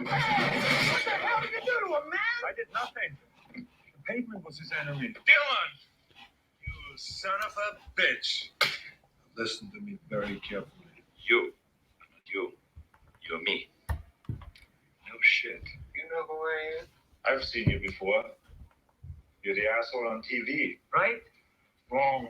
What the hell did you do to him, man? I did nothing. The pavement was his enemy. Dylan! You son of a bitch. Listen to me very carefully. You. Not you. You're me. No shit. You know who I am? I've seen you before. You're the asshole on TV. Right? Wrong.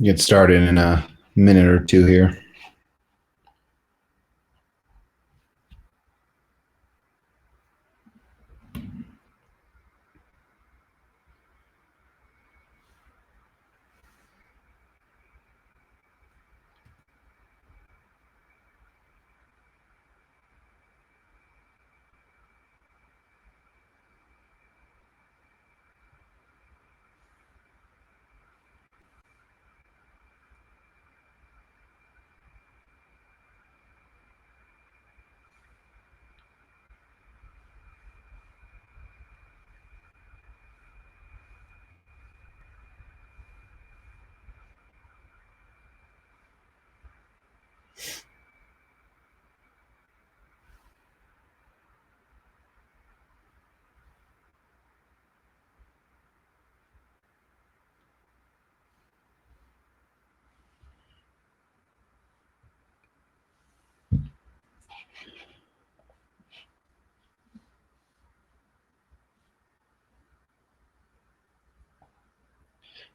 Get started in a minute or two here.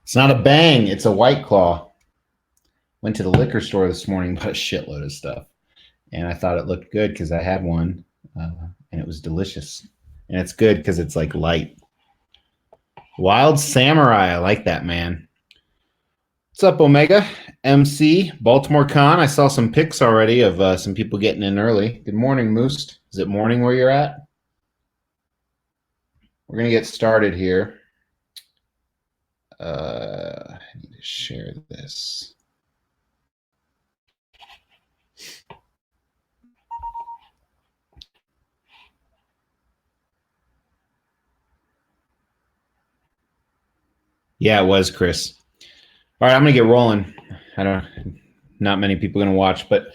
It's not a Bang, it's a White Claw. Went to the liquor store this morning, bought a shitload of stuff. And I thought it looked good because I had one, and it was delicious. And it's good because it's like light. Wild Samurai, I like that, man. What's up, Omega? MC, Baltimore Con. I saw some pics already of some people getting in early. Good morning, Moose. Is it morning where you're at? We're going to get started here. I need to share this. Yeah, it was, Chris. All right, I'm going to get rolling. Not many people going to watch, but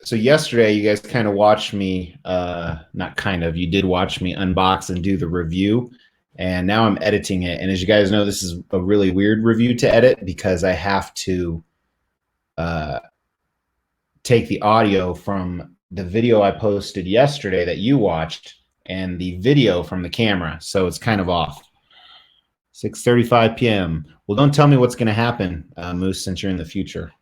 so yesterday you guys kind of watched me, not kind of, you did watch me unbox and do the review, and now I'm editing it. And as you guys know, this is a really weird review to edit because I have to take the audio from the video I posted yesterday that you watched and the video from the camera. So it's kind of off. 6:35 p.m. Well, don't tell me what's going to happen, Moose, since you're in the future.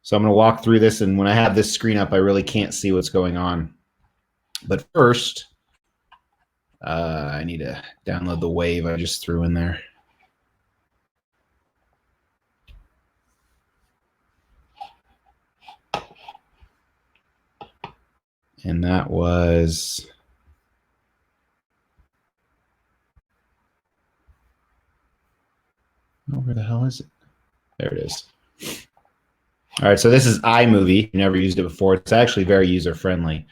So I'm going to walk through this, and when I have this screen up, I really can't see what's going on. But first, I need to download the wave I just threw in there. And that was... Oh, where the hell is it? There it is. All right, so this is iMovie. Never used it before. It's actually very user-friendly.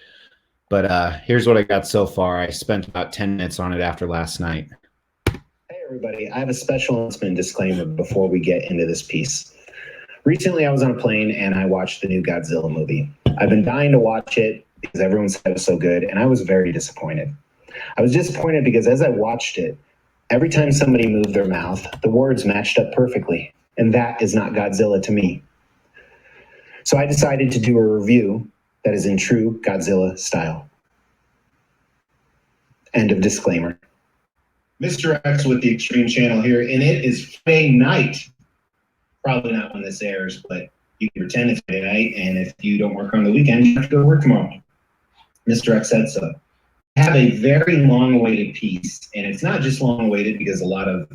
But here's what I got so far. I spent about 10 minutes on it after last night. Hey, everybody. I have a special announcement disclaimer before we get into this piece. Recently, I was on a plane and I watched the new Godzilla movie. I've been dying to watch it because everyone said it was so good, and I was very disappointed. I was disappointed because as I watched it, every time somebody moved their mouth, the words matched up perfectly, and that is not Godzilla to me. So I decided to do a review that is in true Godzilla style. End of disclaimer. Mr. X with the Extreme Channel here, and it is Friday night. Probably not when this airs, but you can pretend it's Friday night, and if you don't work on the weekend, you have to go to work tomorrow. Mr. X said so. I have a very long-awaited piece, and it's not just long-awaited because a lot of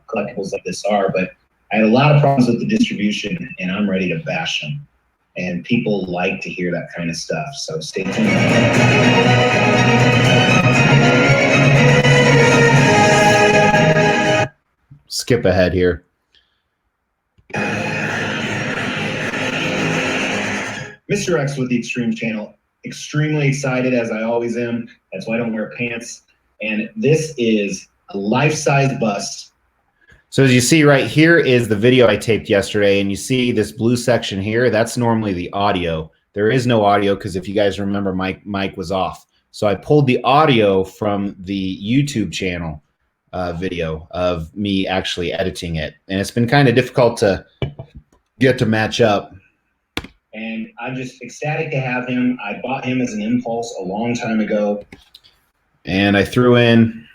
collectibles like this are, but I had a lot of problems with the distribution, and I'm ready to bash them. And people like to hear that kind of stuff, so stay tuned. Skip ahead here. Mr. X with the Extreme Channel, extremely excited as I always am. That's why I don't wear pants. And this is a life-size bust. So as you see right here is the video I taped yesterday, and you see this blue section here, that's normally the audio. There is no audio because if you guys remember, mic was off. So I pulled the audio from the YouTube channel video of me actually editing it. And it's been kind of difficult to get to match up. And I'm just ecstatic to have him. I bought him as an impulse a long time ago. And I threw in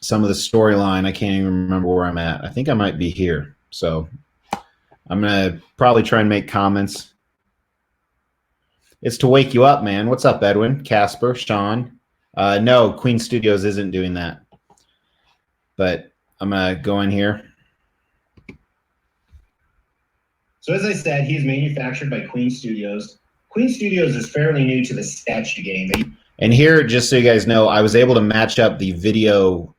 some of the storyline. I can't even remember where I'm at. I think I might be here. So I'm going to probably try and make comments. It's to wake you up, man. What's up, Edwin, Casper, Sean? No, Queen Studios isn't doing that. But I'm going to go in here. So as I said, he's manufactured by Queen Studios. Queen Studios is fairly new to the statue game. And here, just so you guys know, I was able to match up the video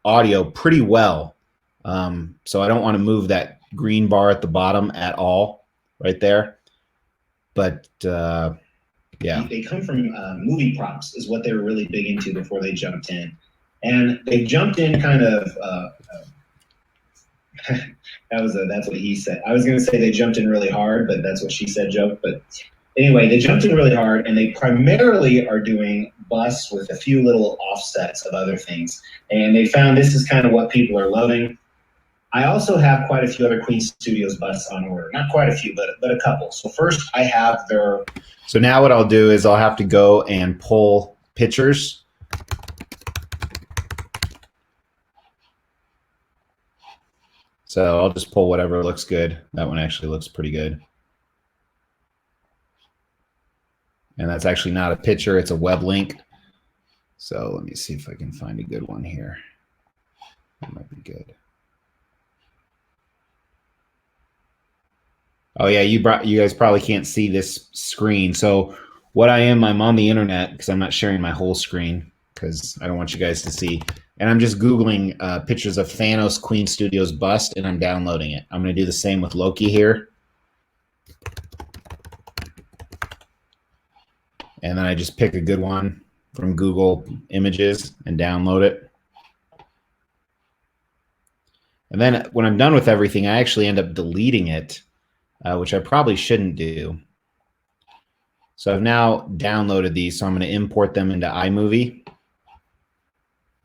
audio pretty well. So I don't want to move that green bar at the bottom at all, right there. But yeah. They come from movie props is what they were really big into before they jumped in. And they jumped in kind of, that's what he said. I was going to say they jumped in really hard, but that's what she said, joke. But anyway, they jumped in really hard, and they primarily are doing busts with a few little offsets of other things. And they found this is kind of what people are loving. I also have quite a few other Queen Studios busts on order. Not quite a few, but a couple. So first I have their... So now what I'll do is I'll have to go and pull pictures. So I'll just pull whatever looks good. That one actually looks pretty good. And that's actually not a picture, it's a web link. So let me see if I can find a good one here. That might be good. Oh yeah, you guys probably can't see this screen. So what I'm on the internet because I'm not sharing my whole screen because I don't want you guys to see. And I'm just Googling pictures of Thanos Queen Studios bust, and I'm downloading it. I'm going to do the same with Loki here. And then I just pick a good one from Google Images and download it. And then when I'm done with everything, I actually end up deleting it, which I probably shouldn't do. So I've now downloaded these, so I'm going to import them into iMovie.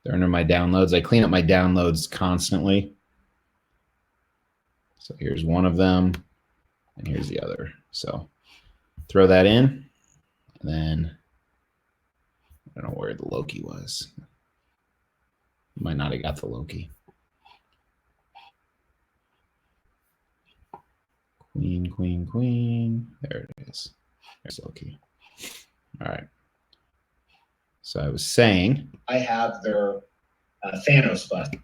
They're under my downloads. I clean up my downloads constantly. So here's one of them. and here's the other. So throw that in, and then I don't know where the Loki was. Might not have got the Loki. Queen, queen, queen. There it is. There's Loki. All right. So I was saying, I have their Thanos bust.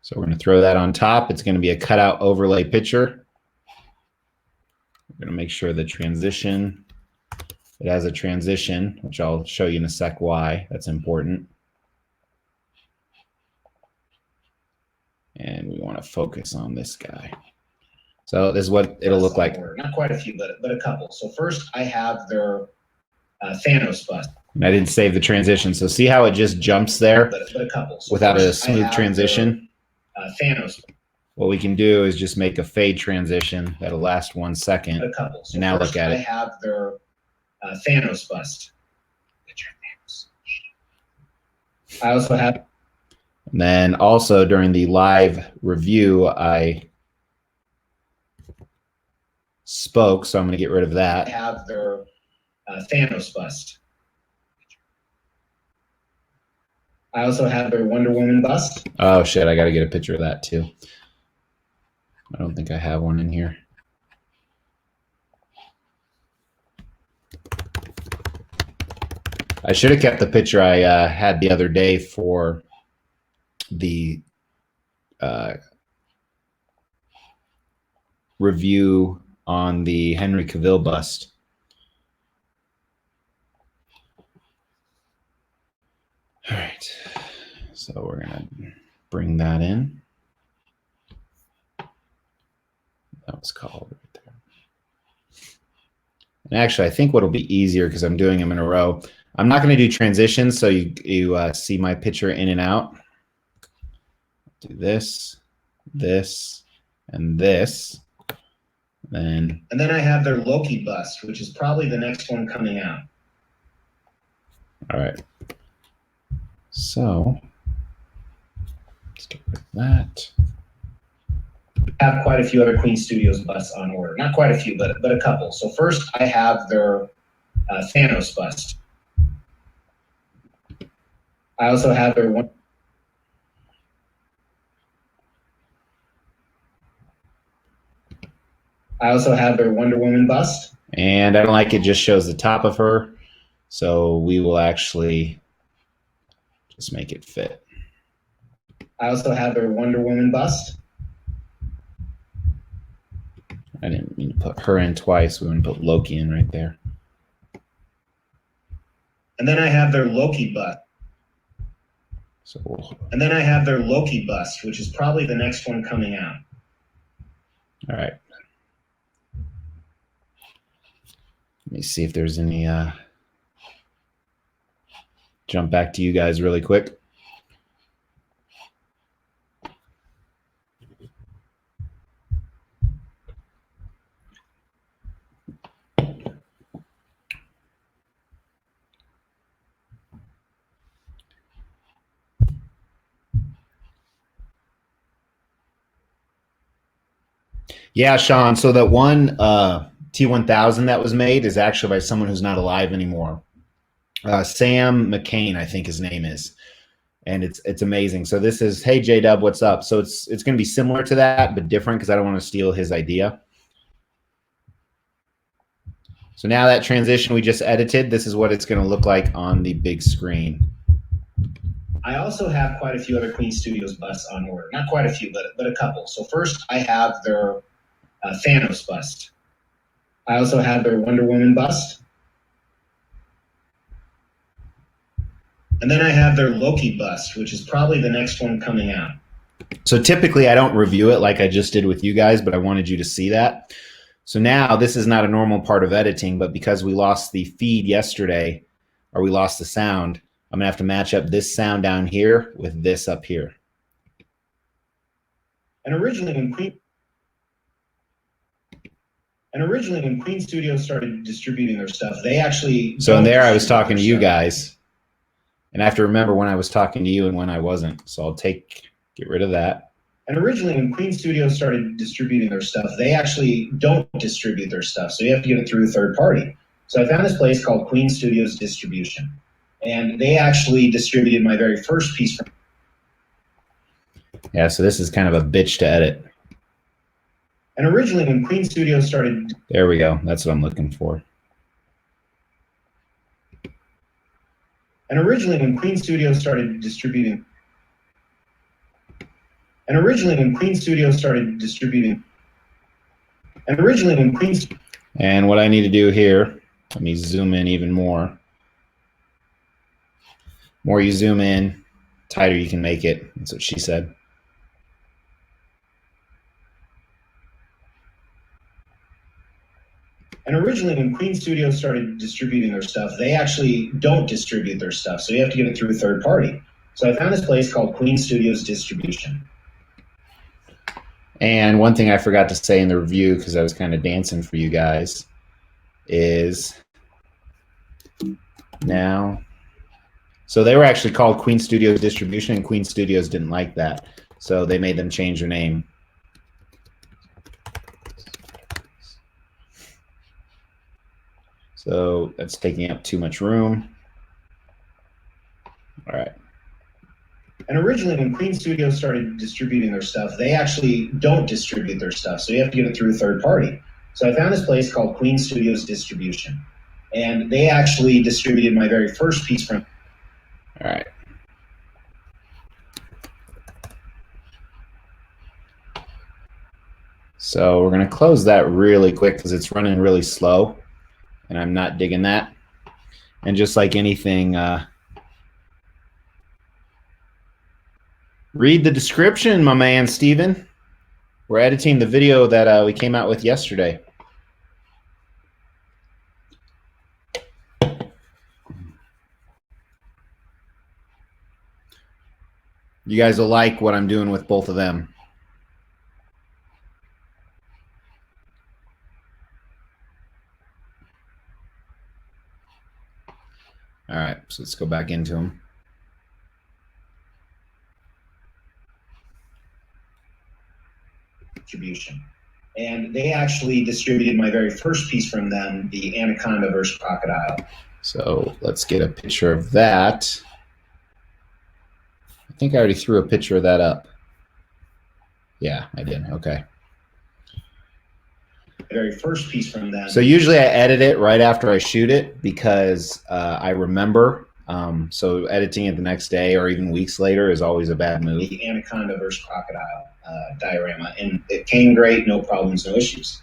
so we're going to throw that on top. It's going to be a cutout overlay picture. We're going to make sure the transition, it has a transition, which I'll show you in a sec why that's important. And we want to focus on this guy. So this is what it'll look like. Not quite a few, but a couple. So first I have their Thanos bust. And I didn't save the transition. So see how it just jumps there But a couple. So without a first, I smooth have transition? their, Thanos. What we can do is just make a fade transition that'll last 1 But second. a couple. So And now first look at I it. have their Thanos bust. Thanos. I also have. And then also during the live review, I spoke, so I'm going to get rid of I that. have their Thanos bust. I also have their Wonder Woman bust. Oh shit, I got to get a picture of that too. I don't think I have one in here. I should have kept the picture I had the other day for the review on the Henry Cavill bust. All right, so we're gonna bring that in. That was called right there. And actually, I think what'll be easier, because I'm doing them in a row, I'm not going to do transitions, so you see my picture in and out. Do this, this, and this. And then I have their Loki bust, which is probably the next one coming out. All right. So let's get rid of that. I have quite a few other Queen Studios busts on order. Not quite a few, but a couple. So first I have their Thanos bust. I also have their one. I also have their Wonder Woman bust. And I don't like it just shows the top of her. So we will actually just make it fit. I also have their Wonder Woman bust. I didn't mean to put her in twice. We want to put Loki in right there. And then I have their Loki bust. So we'll, And then I have their Loki bust, which is probably the next one coming out. all right. Let me see if there's any jump back to you guys really quick. Yeah, Sean. So that one T1000 that was made is actually by someone who's not alive anymore. Sam McCain, I think his name is, and it's amazing. So this is, hey J-Dub, what's up? So it's going to be similar to that, but different because I don't want to steal his idea. So now that transition we just edited, this is what it's going to look like on the big screen. I also have quite a few other Queen Studios busts on order. Not quite a few, but a couple. So first I have their Thanos bust. I also have their Wonder Woman bust. And then I have their Loki bust, which is probably the next one coming out. So typically I don't review it like I just did with you guys, but I wanted you to see that. So now this is not a normal part of editing, but because we lost the feed yesterday, or we lost the sound, I'm gonna have to match up this sound down here with this up here. And originally when Queen Studios started distributing their stuff, they actually. So in there I was talking to you guys, and I have to remember when I was talking to you and when I wasn't. So I'll get rid of that. And originally, when Queen Studios started distributing their stuff, they actually don't distribute their stuff. So you have to get it through a third party. So I found this place called Queen Studios Distribution. And they actually distributed my very first piece from. Yeah, so this is kind of a bitch to edit. And originally, when Queen Studios started. There we go. That's what I'm looking for. And originally, when Queen Studios started distributing. And originally, when Queen Studios started distributing. And originally, when Queen. And what I need to do here, let me zoom in even more. More you zoom in, tighter you can make it. That's what she said. And originally, when Queen Studios started distributing their stuff, they actually don't distribute their stuff. So you have to get it through a third party. So I found this place called Queen Studios Distribution. And one thing I forgot to say in the review, because I was kind of dancing for you guys, is now. So they were actually called Queen Studios Distribution, and Queen Studios didn't like that. So they made them change their name. So that's taking up too much room. All right. And originally, when Queen Studios started distributing their stuff, they actually don't distribute their stuff. So you have to get it through a third party. So I found this place called Queen Studios Distribution. And they actually distributed my very first piece from. All right. So we're going to close that really quick because it's running really slow. And I'm not digging that. And just like anything, read the description, my man, Steven. We're editing the video that we came out with yesterday. You guys will like what I'm doing with both of them. All right, so let's go back into them. Distribution. And they actually distributed my very first piece from them, the Anaconda versus Crocodile. So let's get a picture of that. I think I already threw a picture of that up. Yeah, I did. Okay. The very first piece from them. So usually I edit it right after I shoot it because I remember. So editing it the next day or even weeks later is always a bad move. The Anaconda versus Crocodile diorama. And it came great, no problems, no issues.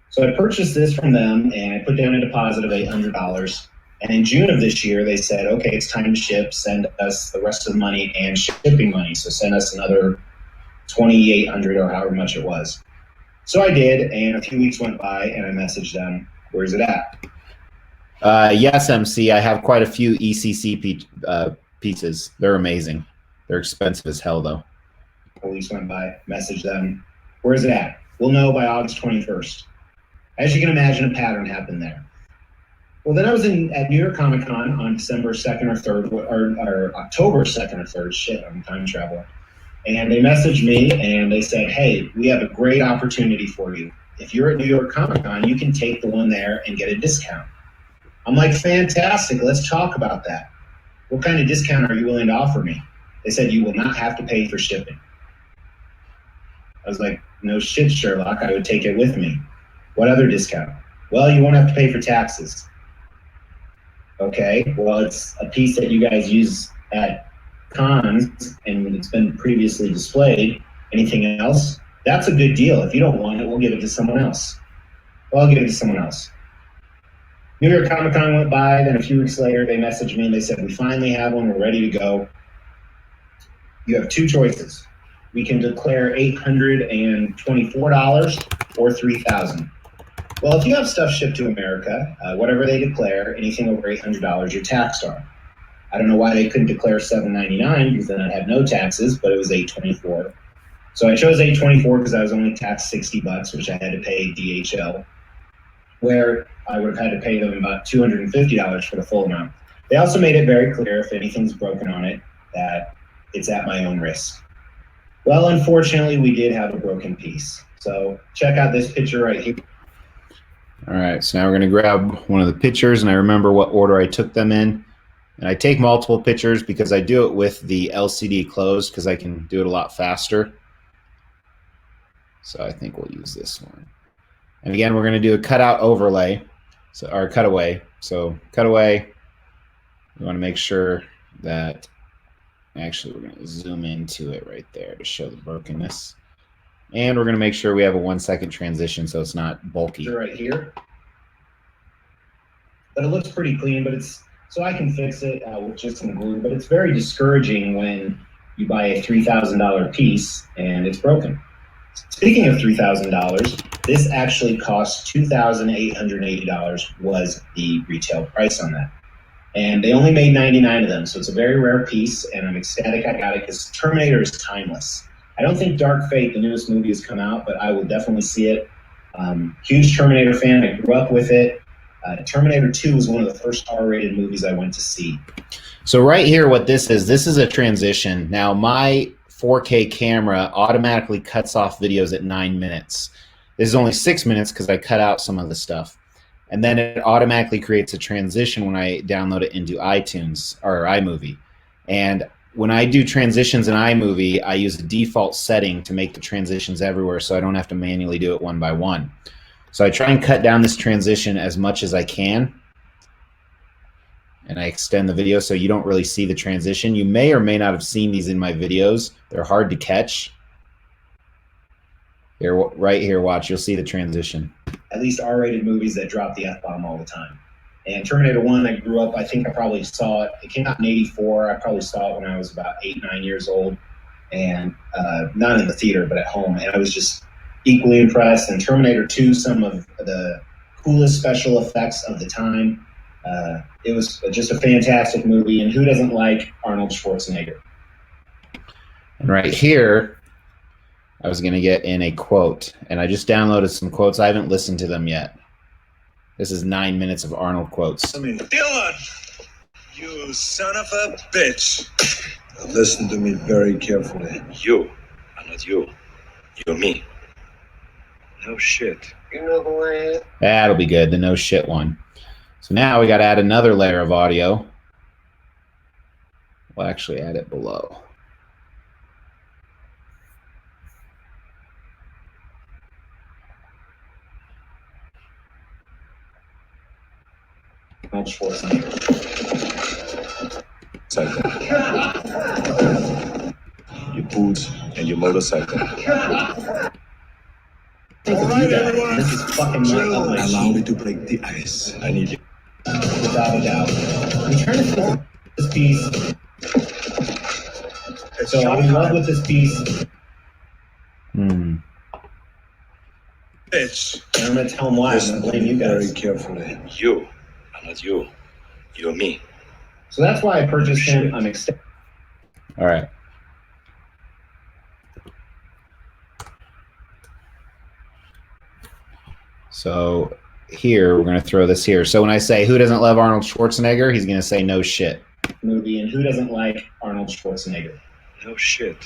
So I purchased this from them and I put down a deposit of $800. And in June of this year, they said, okay, it's time to ship. Send us the rest of the money and shipping money. So send us another $2,800 or however much it was. So I did, and a few weeks went by, and I messaged them, where's it at? Yes, MC. I have quite a few ECC pieces. They're amazing. They're expensive as hell, though. A couple weeks went by, messaged them, where's it at? We'll know by August 21st. As you can imagine, a pattern happened there. Well, then I was at New York Comic Con on December 2nd or 3rd, or October 2nd or 3rd. Shit, I'm a time traveler. And they messaged me and they said, hey, we have a great opportunity for you. If you're at New York Comic Con, you can take the one there and get a discount. I'm like, fantastic. Let's talk about that. What kind of discount are you willing to offer me? They said, you will not have to pay for shipping. I was like, no shit, Sherlock. I would take it with me. What other discount? Well, you won't have to pay for taxes. Okay, well, it's a piece that you guys use at cons and it's been previously displayed. Anything else? That's a good deal. If you don't want it, we'll give it to someone else. Well, I'll give it to someone else. New York Comic Con went by, then a few weeks later, they messaged me and they said, we finally have one, we're ready to go. You have two choices. We can declare $824 or $3,000. Well, if you have stuff shipped to America, whatever they declare, anything over $800, you're taxed on. I don't know why they couldn't declare $799 because then I'd have no taxes, but it was $824. So I chose $824 because I was only taxed $60, which I had to pay DHL, where I would have had to pay them about $250 for the full amount. They also made it very clear if anything's broken on it that it's at my own risk. Well, unfortunately, we did have a broken piece. So check out this picture right here. All right, so now we're going to grab one of the pictures, and I remember what order I took them in. And I take multiple pictures because I do it with the LCD closed because I can do it a lot faster. So I think we'll use this one. And again, we're going to do a cutout overlay, or cutaway. So cutaway, we want to make sure that, actually we're going to zoom into it right there to show the brokenness. And we're going to make sure we have a 1 second transition so it's not bulky. Right here. But it looks pretty clean, but it's, so I can fix it with just some glue, but it's very discouraging when you buy a $3,000 piece and it's broken. Speaking of $3,000, this actually cost $2,880 was the retail price on that. And they only made 99 of them, so it's a very rare piece, and I'm ecstatic I got it because Terminator is timeless. I don't think Dark Fate, the newest movie, has come out, but I will definitely see it. Huge Terminator fan. I grew up with it. Terminator 2 was one of the first R-rated movies I went to see. So right here, what this is a transition. Now, my 4K camera automatically cuts off videos at 9 minutes. This is only 6 minutes because I cut out some of the stuff. And then it automatically creates a transition when I download it into iTunes or iMovie. And when I do transitions in iMovie, I use the default setting to make the transitions everywhere so I don't have to manually do it one by one. So I try and cut down this transition as much as I can. And I extend the video so you don't really see the transition. You may or may not have seen these in my videos. They're hard to catch. Here, right here, watch. You'll see the transition. At least R-rated movies that drop the F-bomb all the time. And Terminator 1, I grew up, I think I probably saw it. It came out in '84. I probably saw it when I was about 8, 9 years old. And not in the theater, but at home. And I was just equally impressed. And Terminator 2, some of the coolest special effects of the time. It was just a fantastic movie. And who doesn't like Arnold Schwarzenegger? And right here, I was going to get in a quote. And I just downloaded some quotes. I haven't listened to them yet. This is 9 minutes of Arnold quotes. I mean, Dylan, you son of a bitch. Listen to me very carefully. You are not you. You're me. No shit. You know who I am? That'll be good, the no shit one. So now we got to add another layer of audio. We'll actually add it below. Arnold Schwarzenegger. Cycle. Your boots and your motorcycle. Think of you guys. This is fucking not my Allow sheet. me to break the ice. I need you. Without a doubt. I'm trying to think of this piece. So I'm in love with this piece. Hmm. Bitch. And I'm going to tell them why. I'm Listen going to to blame me you very guys. carefully. You are not you. You're me. So that's why I purchased him. I'm ecstatic. All right. So here, we're going to throw this here. So when I say, who doesn't love Arnold Schwarzenegger? He's going to say, no shit. Movie, and who doesn't like Arnold Schwarzenegger? No shit.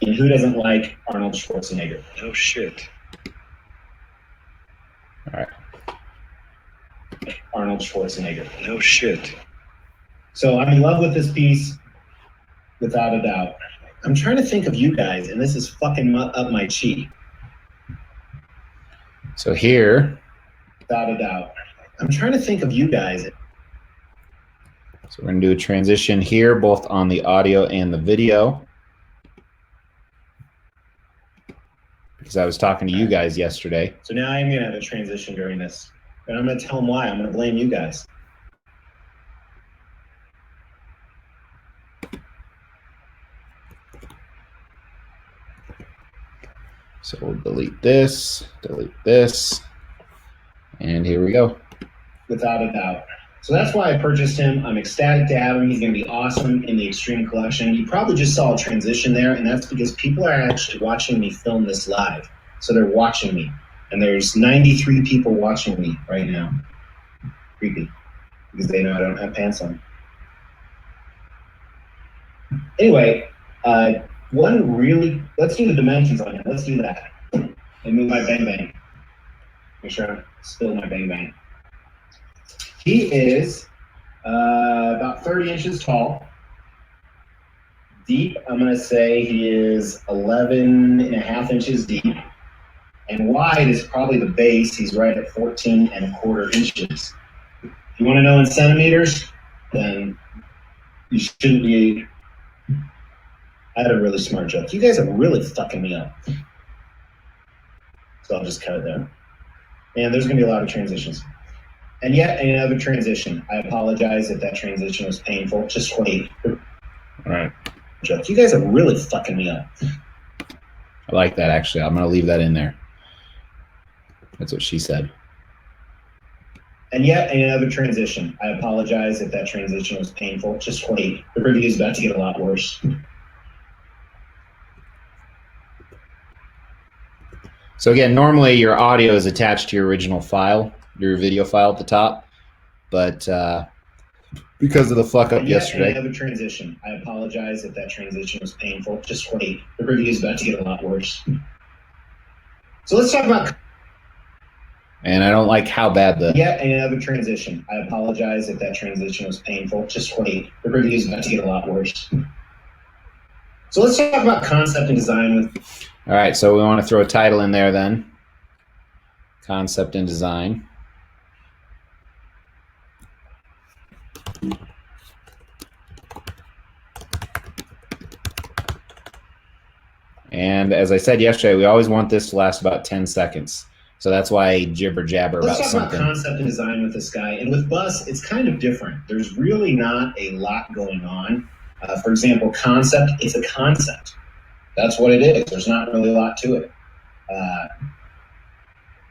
And who doesn't like Arnold Schwarzenegger? No shit. All right. Arnold Schwarzenegger. No shit. So I'm in love with this piece, without a doubt. I'm trying to think of you guys, and this is fucking up my cheek, So here, without a doubt. I'm trying to think of you guys. so we're going to do a transition here, both on the audio and the video. Because I was talking to you guys yesterday. So now I'm going to have a transition during this. And I'm going to tell them why. I'm going to blame you guys. So we'll delete this, and here we go. Without a doubt. So that's why I purchased him. I'm ecstatic to have him. He's going to be awesome in the Extreme Collection. You probably just saw a transition there, and that's because people are actually watching me film this live. So they're watching me. And there's 93 people watching me right now. Creepy. because they know I don't have pants on. Anyway, let's do the dimensions on it. Let's do that. And move my bang bang. Make sure I don't spill my bang bang. He is about 30 inches tall. Deep, I'm going to say he is 11 and a half inches deep. And wide is probably the base. He's right at 14 and a quarter inches. If you want to know in centimeters, then you shouldn't be. I had a really smart joke. You guys are really fucking me up. So I'll just cut it there. And there's going to be a lot of transitions. And yet another transition. I apologize if that transition was painful. Just wait. All right. Joke. You guys are really fucking me up. I like that, actually. I'm going to leave that in there. That's what she said. And yet another transition. I apologize if that transition was painful. Just wait. The review is about to get a lot worse. So again, normally your audio is attached to your original file, your video file at the top, but because of the fuck up yesterday. Another transition. I apologize if that transition was painful. Just wait. The review is about to get a lot worse. So let's talk about. And I don't like how bad the. Yet another transition. I apologize if that transition was painful. Just wait. The review is about to get a lot worse. So let's talk about concept and design. All right, so we want to throw a title in there then. Concept and design. And as I said yesterday, we always want this to last about 10 seconds. So that's why I jibber jabber about Let's talk something. about concept and design with this guy. And with Bus, it's kind of different. There's really not a lot going on. For example, concept, it's a concept. That's what it is. There's not really a lot to it.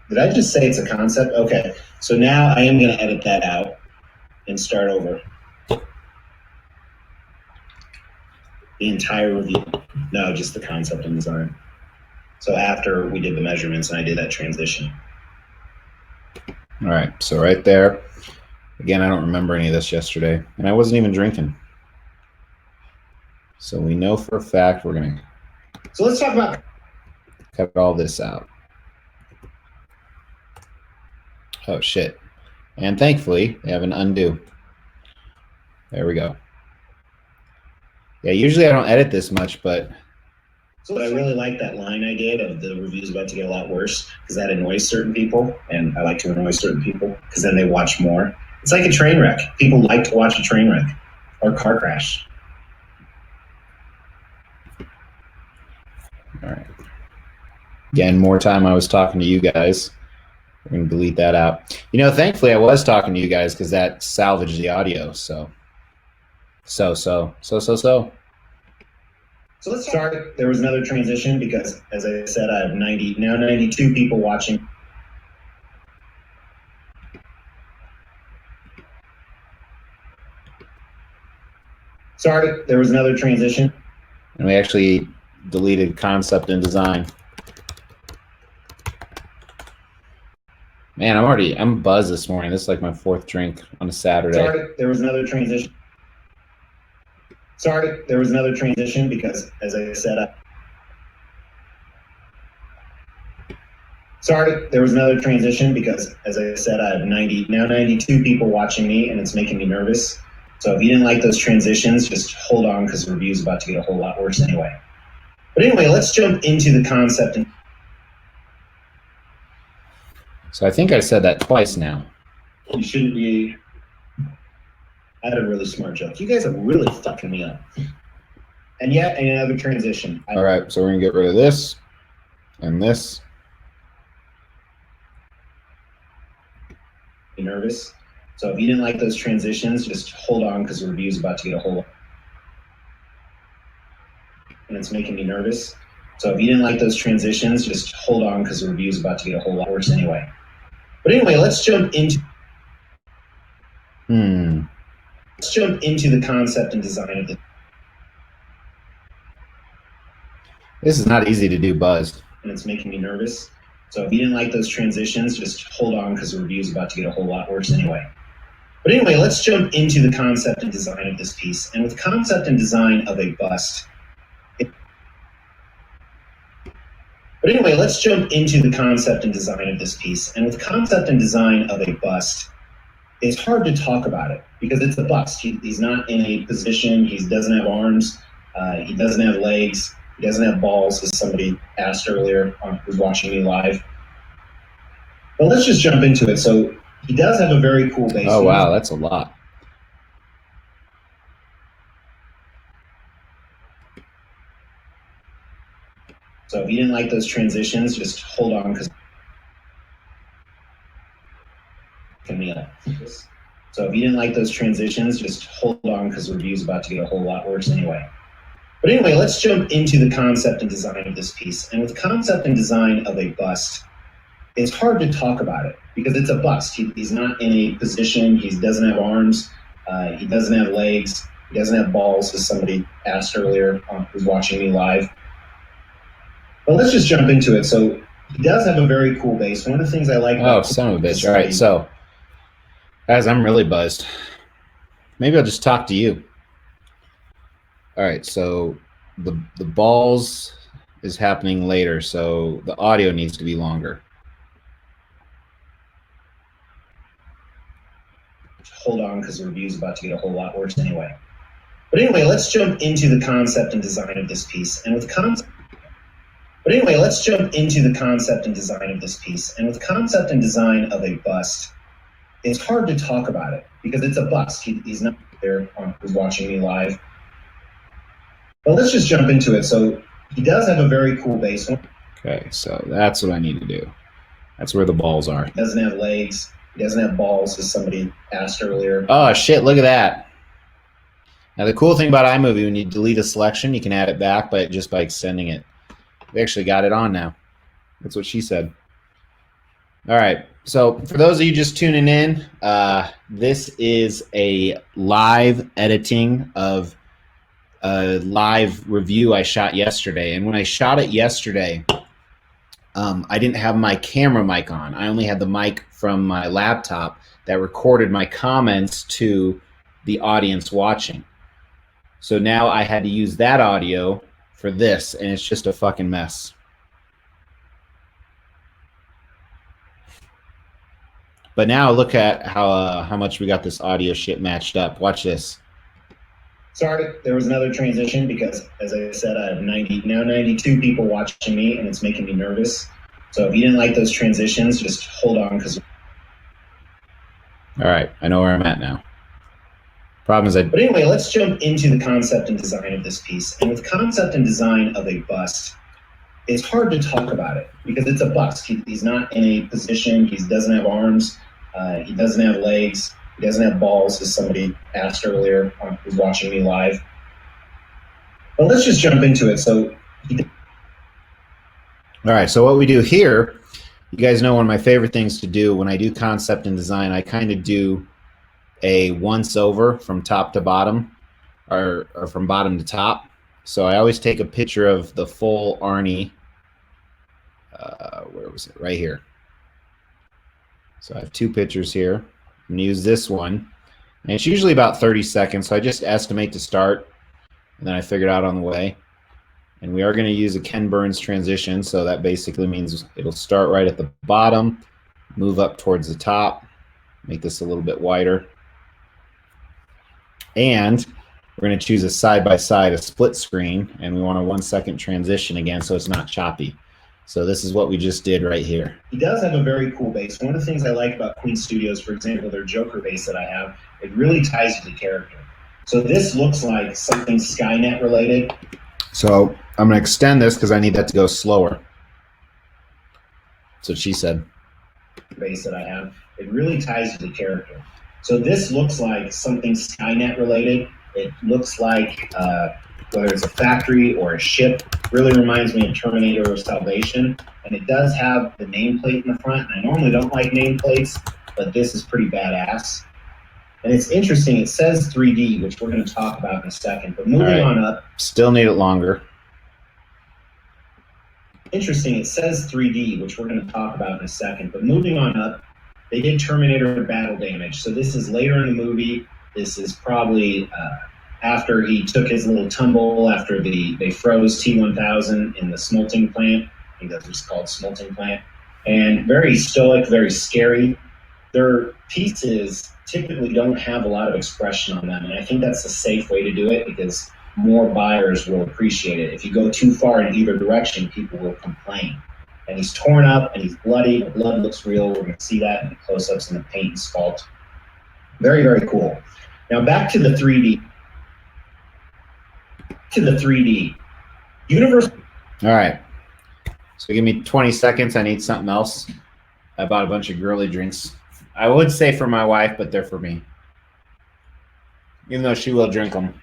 Did I just say it's a concept? Okay. So now I am going to edit that out and start over. The entire review. No, just the concept and design. So after we did the measurements and I did that transition. All right, so right there. Again, I don't remember any of this yesterday, and I wasn't even drinking. So we know for a fact we're going to So let's talk about. cut all this out. Oh, shit. And thankfully, they have an undo. There we go. Yeah, usually I don't edit this much, but So I really like that line I did of the review's about to get a lot worse because that annoys certain people, and I like to annoy certain people because then they watch more. It's like a train wreck. People like to watch a train wreck or car crash. all right. Again, more time I was talking to you guys. We're going to delete that out. You know, thankfully I was talking to you guys because that salvaged the audio. So let's start. There was another transition because, as I said, I have 92 people watching. Sorry, there was another transition. And we actually deleted concept and design. Man, I'm buzzed this morning. This is like my fourth drink on a Saturday. Sorry, there was another transition. Sorry, there was another transition because, as I said, Sorry, there was another transition because, as I said, I have 92 people watching me, and it's making me nervous. So if you didn't like those transitions, just hold on because the review's about to get a whole lot worse anyway. But anyway, let's jump into the concept. So I think I said that twice now. You shouldn't be. I had a really smart joke. You guys are really fucking me up. And yet another transition. All right, so we're going to get rid of this and this. Nervous. So if you didn't like those transitions, just hold on because the review's about to get a whole lot. And it's making me nervous. So if you didn't like those transitions, just hold on because the review's about to get a whole lot worse anyway. But anyway, let's jump into the concept and design of the. This is not easy to do, Buzz. And it's making me nervous. So if you didn't like those transitions, just hold on because the review's about to get a whole lot worse anyway. But anyway, let's jump into the concept and design of this piece. And with concept and design of a bust, But anyway, let's jump into the concept and design of this piece. And with concept and design of a bust, it's hard to talk about it because it's a bust. He's not in a position. He doesn't have arms. He doesn't have legs. He doesn't have balls, as somebody asked earlier who's watching me live. But let's just jump into it. So he does have a very cool base. Oh, wow. That's a lot. So if you didn't like those transitions, just hold on because So if you didn't like those transitions, just hold on because the review's about to get a whole lot worse anyway. But anyway, let's jump into the concept and design of this piece. And with concept and design of a bust, it's hard to talk about it because it's a bust. He's not in a position. He doesn't have arms. He doesn't have legs. He doesn't have balls, as somebody asked earlier who's watching me live. But let's just jump into it. So he does have a very cool base. One of the things I like about son of a bitch. All right, so guys, I'm really buzzed. Maybe I'll just talk to you. All right, so the balls is happening later, so the audio needs to be longer. Hold on because the review's about to get a whole lot worse anyway. But anyway, let's jump into the concept and design of this piece. And with concept But anyway, let's jump into the concept and design of this piece. And with concept and design of a bust, it's hard to talk about it because it's a bust. He's not there who's watching me live. But let's just jump into it. So he does have a very cool base. Okay, so that's what I need to do. That's where the balls are. He doesn't have legs. He doesn't have balls, as somebody asked earlier. Oh, shit, look at that. Now, the cool thing about iMovie, when you delete a selection, you can add it back just by extending it. We actually got it on now. That's what she said. All right. So for those of you just tuning in, this is a live editing of a live review I shot yesterday. And when I shot it yesterday, I didn't have my camera mic on. I only had the mic from my laptop that recorded my comments to the audience watching. So now I had to use that audio for this, and it's just a fucking mess. But now look at how much we got this audio shit matched up. Watch this. Sorry, there was another transition because, as I said, I have 92 people watching me, and it's making me nervous. So if you didn't like those transitions, just hold on because. All right, I know where I'm at now. Problem is But anyway, let's jump into the concept and design of this piece. And with concept and design of a bust, it's hard to talk about it because it's a bust. He's not in a position. He doesn't have arms. He doesn't have legs. He doesn't have balls, as somebody asked earlier who's watching me live. But let's just jump into it. So, all right, so what we do here, you guys know one of my favorite things to do when I do concept and design, I kind of do a once over from top to bottom or from bottom to top. So I always take a picture of the full Arnie. Where was it? Right here. So I have two pictures here. I'm going to use this one. And it's usually about 30 seconds. So I just estimate to start. And then I figure it out on the way. And we are going to use a Ken Burns transition. So that basically means it'll start right at the bottom, move up towards the top, make this a little bit wider. And we're going to choose a side-by-side, a split screen, and we want a 1 second transition again so it's not choppy. So this is what we just did right here. He does have a very cool base. One of the things I like about Queen Studios, for example, their Joker base that I have, it really ties to the character. So this looks like something Skynet related. So I'm going to extend this because I need that to go slower. That's what she said. Base that I have, it really ties to the character. So this looks like something Skynet related. It looks like whether it's a factory or a ship, really reminds me of Terminator or Salvation. And it does have the nameplate in the front. And I normally don't like nameplates, but this is pretty badass. And it's interesting, it says 3D, which we're going to talk about in a second. But moving on up. Still need it longer. Interesting, it says 3D, which we're going to talk about in a second. But moving on up, they did Terminator battle damage. So this is later in the movie. This is probably after he took his little tumble after they froze T-1000 in the smelting plant. I think that's what's called, smelting plant. And very stoic, very scary. Their pieces typically don't have a lot of expression on them, and I think that's a safe way to do it because more buyers will appreciate it. If you go too far in either direction, people will complain. And he's torn up and he's bloody. The blood looks real. We're going to see that in the close-ups and the paint and sculpt. Very, very cool. Now back to the 3D. Universal. All right. So give me 20 seconds. I need something else. I bought a bunch of girly drinks. I would say for my wife, but they're for me. Even though she will drink them.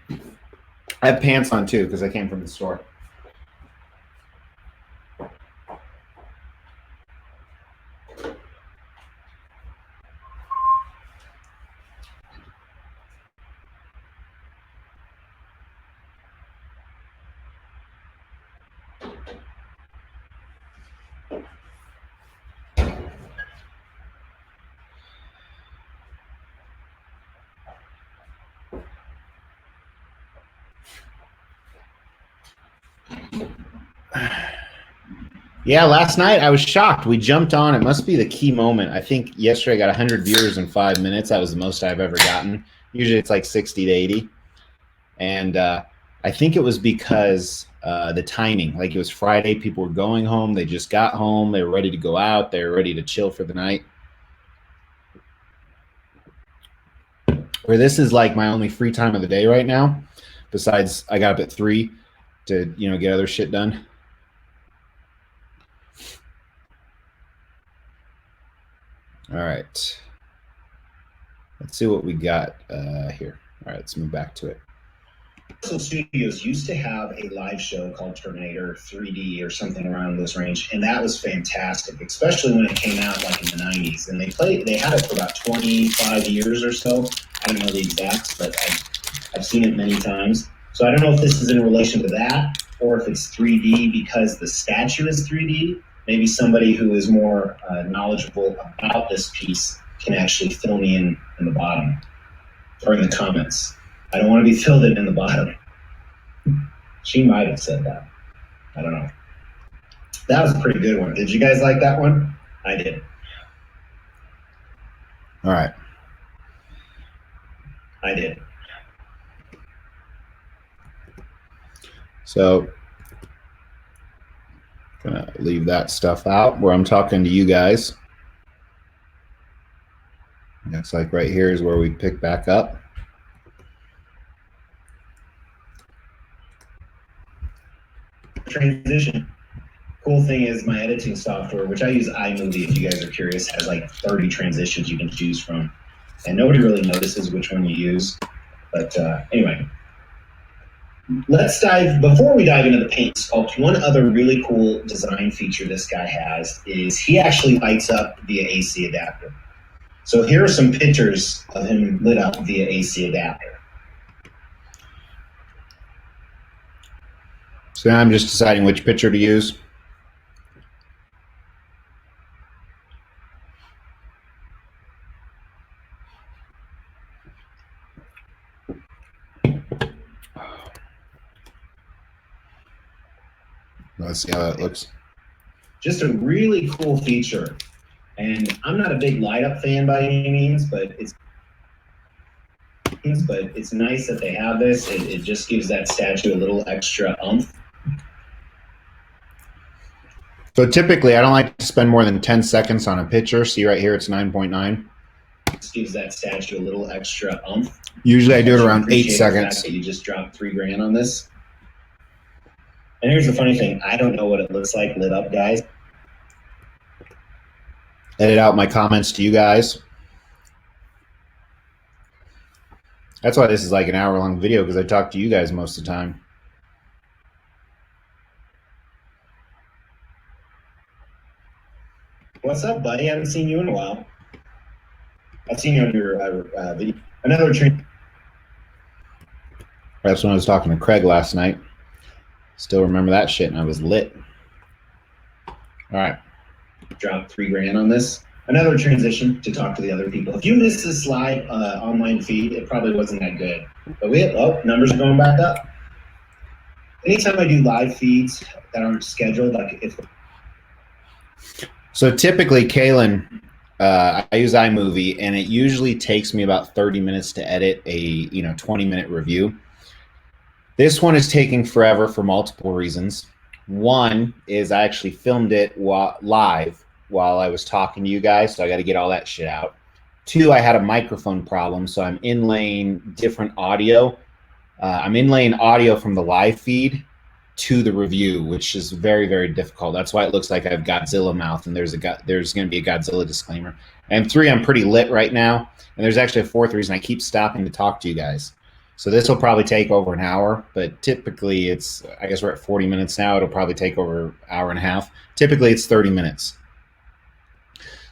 I have pants on too because I came from the store. Yeah, last night I was shocked. We jumped on. It must be the key moment. I think yesterday I got 100 viewers in 5 minutes. That was the most I've ever gotten. Usually it's like 60 to 80. And I think it was because the timing. Like it was Friday. People were going home. They just got home. They were ready to go out. They were ready to chill for the night. Where this is like my only free time of the day right now. Besides, I got up at 3 to, get other shit done. All right. Let's see what we got here. All right, let's move back to it. Universal Studios used to have a live show called Terminator 3D or something around this range, and that was fantastic, especially when it came out like in the 90s. And they had it for about 25 years or so. I don't know the exacts, but I've seen it many times. So I don't know if this is in relation to that or if it's 3D because the statue is 3D. Maybe somebody who is more knowledgeable about this piece can actually fill me in the bottom or in the comments. I don't want to be filled in the bottom. She might have said that. I don't know. That was a pretty good one. Did you guys like that one? I did. All right. I did. So gonna leave that stuff out where I'm talking to you guys. Looks like right here is where we pick back up. Transition. Cool thing is my editing software, which I use iMovie if you guys are curious, has like 30 transitions you can choose from. And nobody really notices which one you use. But anyway. Before we dive into the paint sculpt, one other really cool design feature this guy has is he actually lights up via AC adapter. So here are some pictures of him lit up via AC adapter. So now I'm just deciding which picture to use. Let's see how that looks. Just a really cool feature. And I'm not a big light up fan by any means, but it's nice that they have this. It just gives that statue a little extra oomph. So typically I don't like to spend more than 10 seconds on a picture. See right here, it's 9.9. Just gives that statue a little extra oomph. Usually I do it around 8 Appreciate the seconds. fact that you just dropped $3,000 on this. And here's the funny thing. I don't know what it looks like lit up, guys. Edit out my comments to you guys. That's why this is like an hour-long video, because I talk to you guys most of the time. What's up, buddy? I haven't seen you in a while. I've seen you on your video. Another train. That's when I was talking to Craig last night. Still remember that shit, and I was lit. All right. Dropped $3,000 on this. another transition to talk to the other people. If you missed this live online feed, it probably wasn't that good. But numbers are going back up. Anytime I do live feeds that aren't scheduled, like if So typically, Kalen, I use iMovie, and it usually takes me about 30 minutes to edit a 20-minute review. This one is taking forever for multiple reasons. One is I actually filmed it live while I was talking to you guys, so I got to get all that shit out. Two, I had a microphone problem, so I'm inlaying different audio. I'm inlaying audio from the live feed to the review, which is very, very difficult. That's why it looks like I have Godzilla mouth, and there's going to be a Godzilla disclaimer. And three, I'm pretty lit right now, and there's actually a fourth reason I keep stopping to talk to you guys. So this will probably take over an hour, but typically I guess we're at 40 minutes now. It'll probably take over an hour and a half. Typically it's 30 minutes.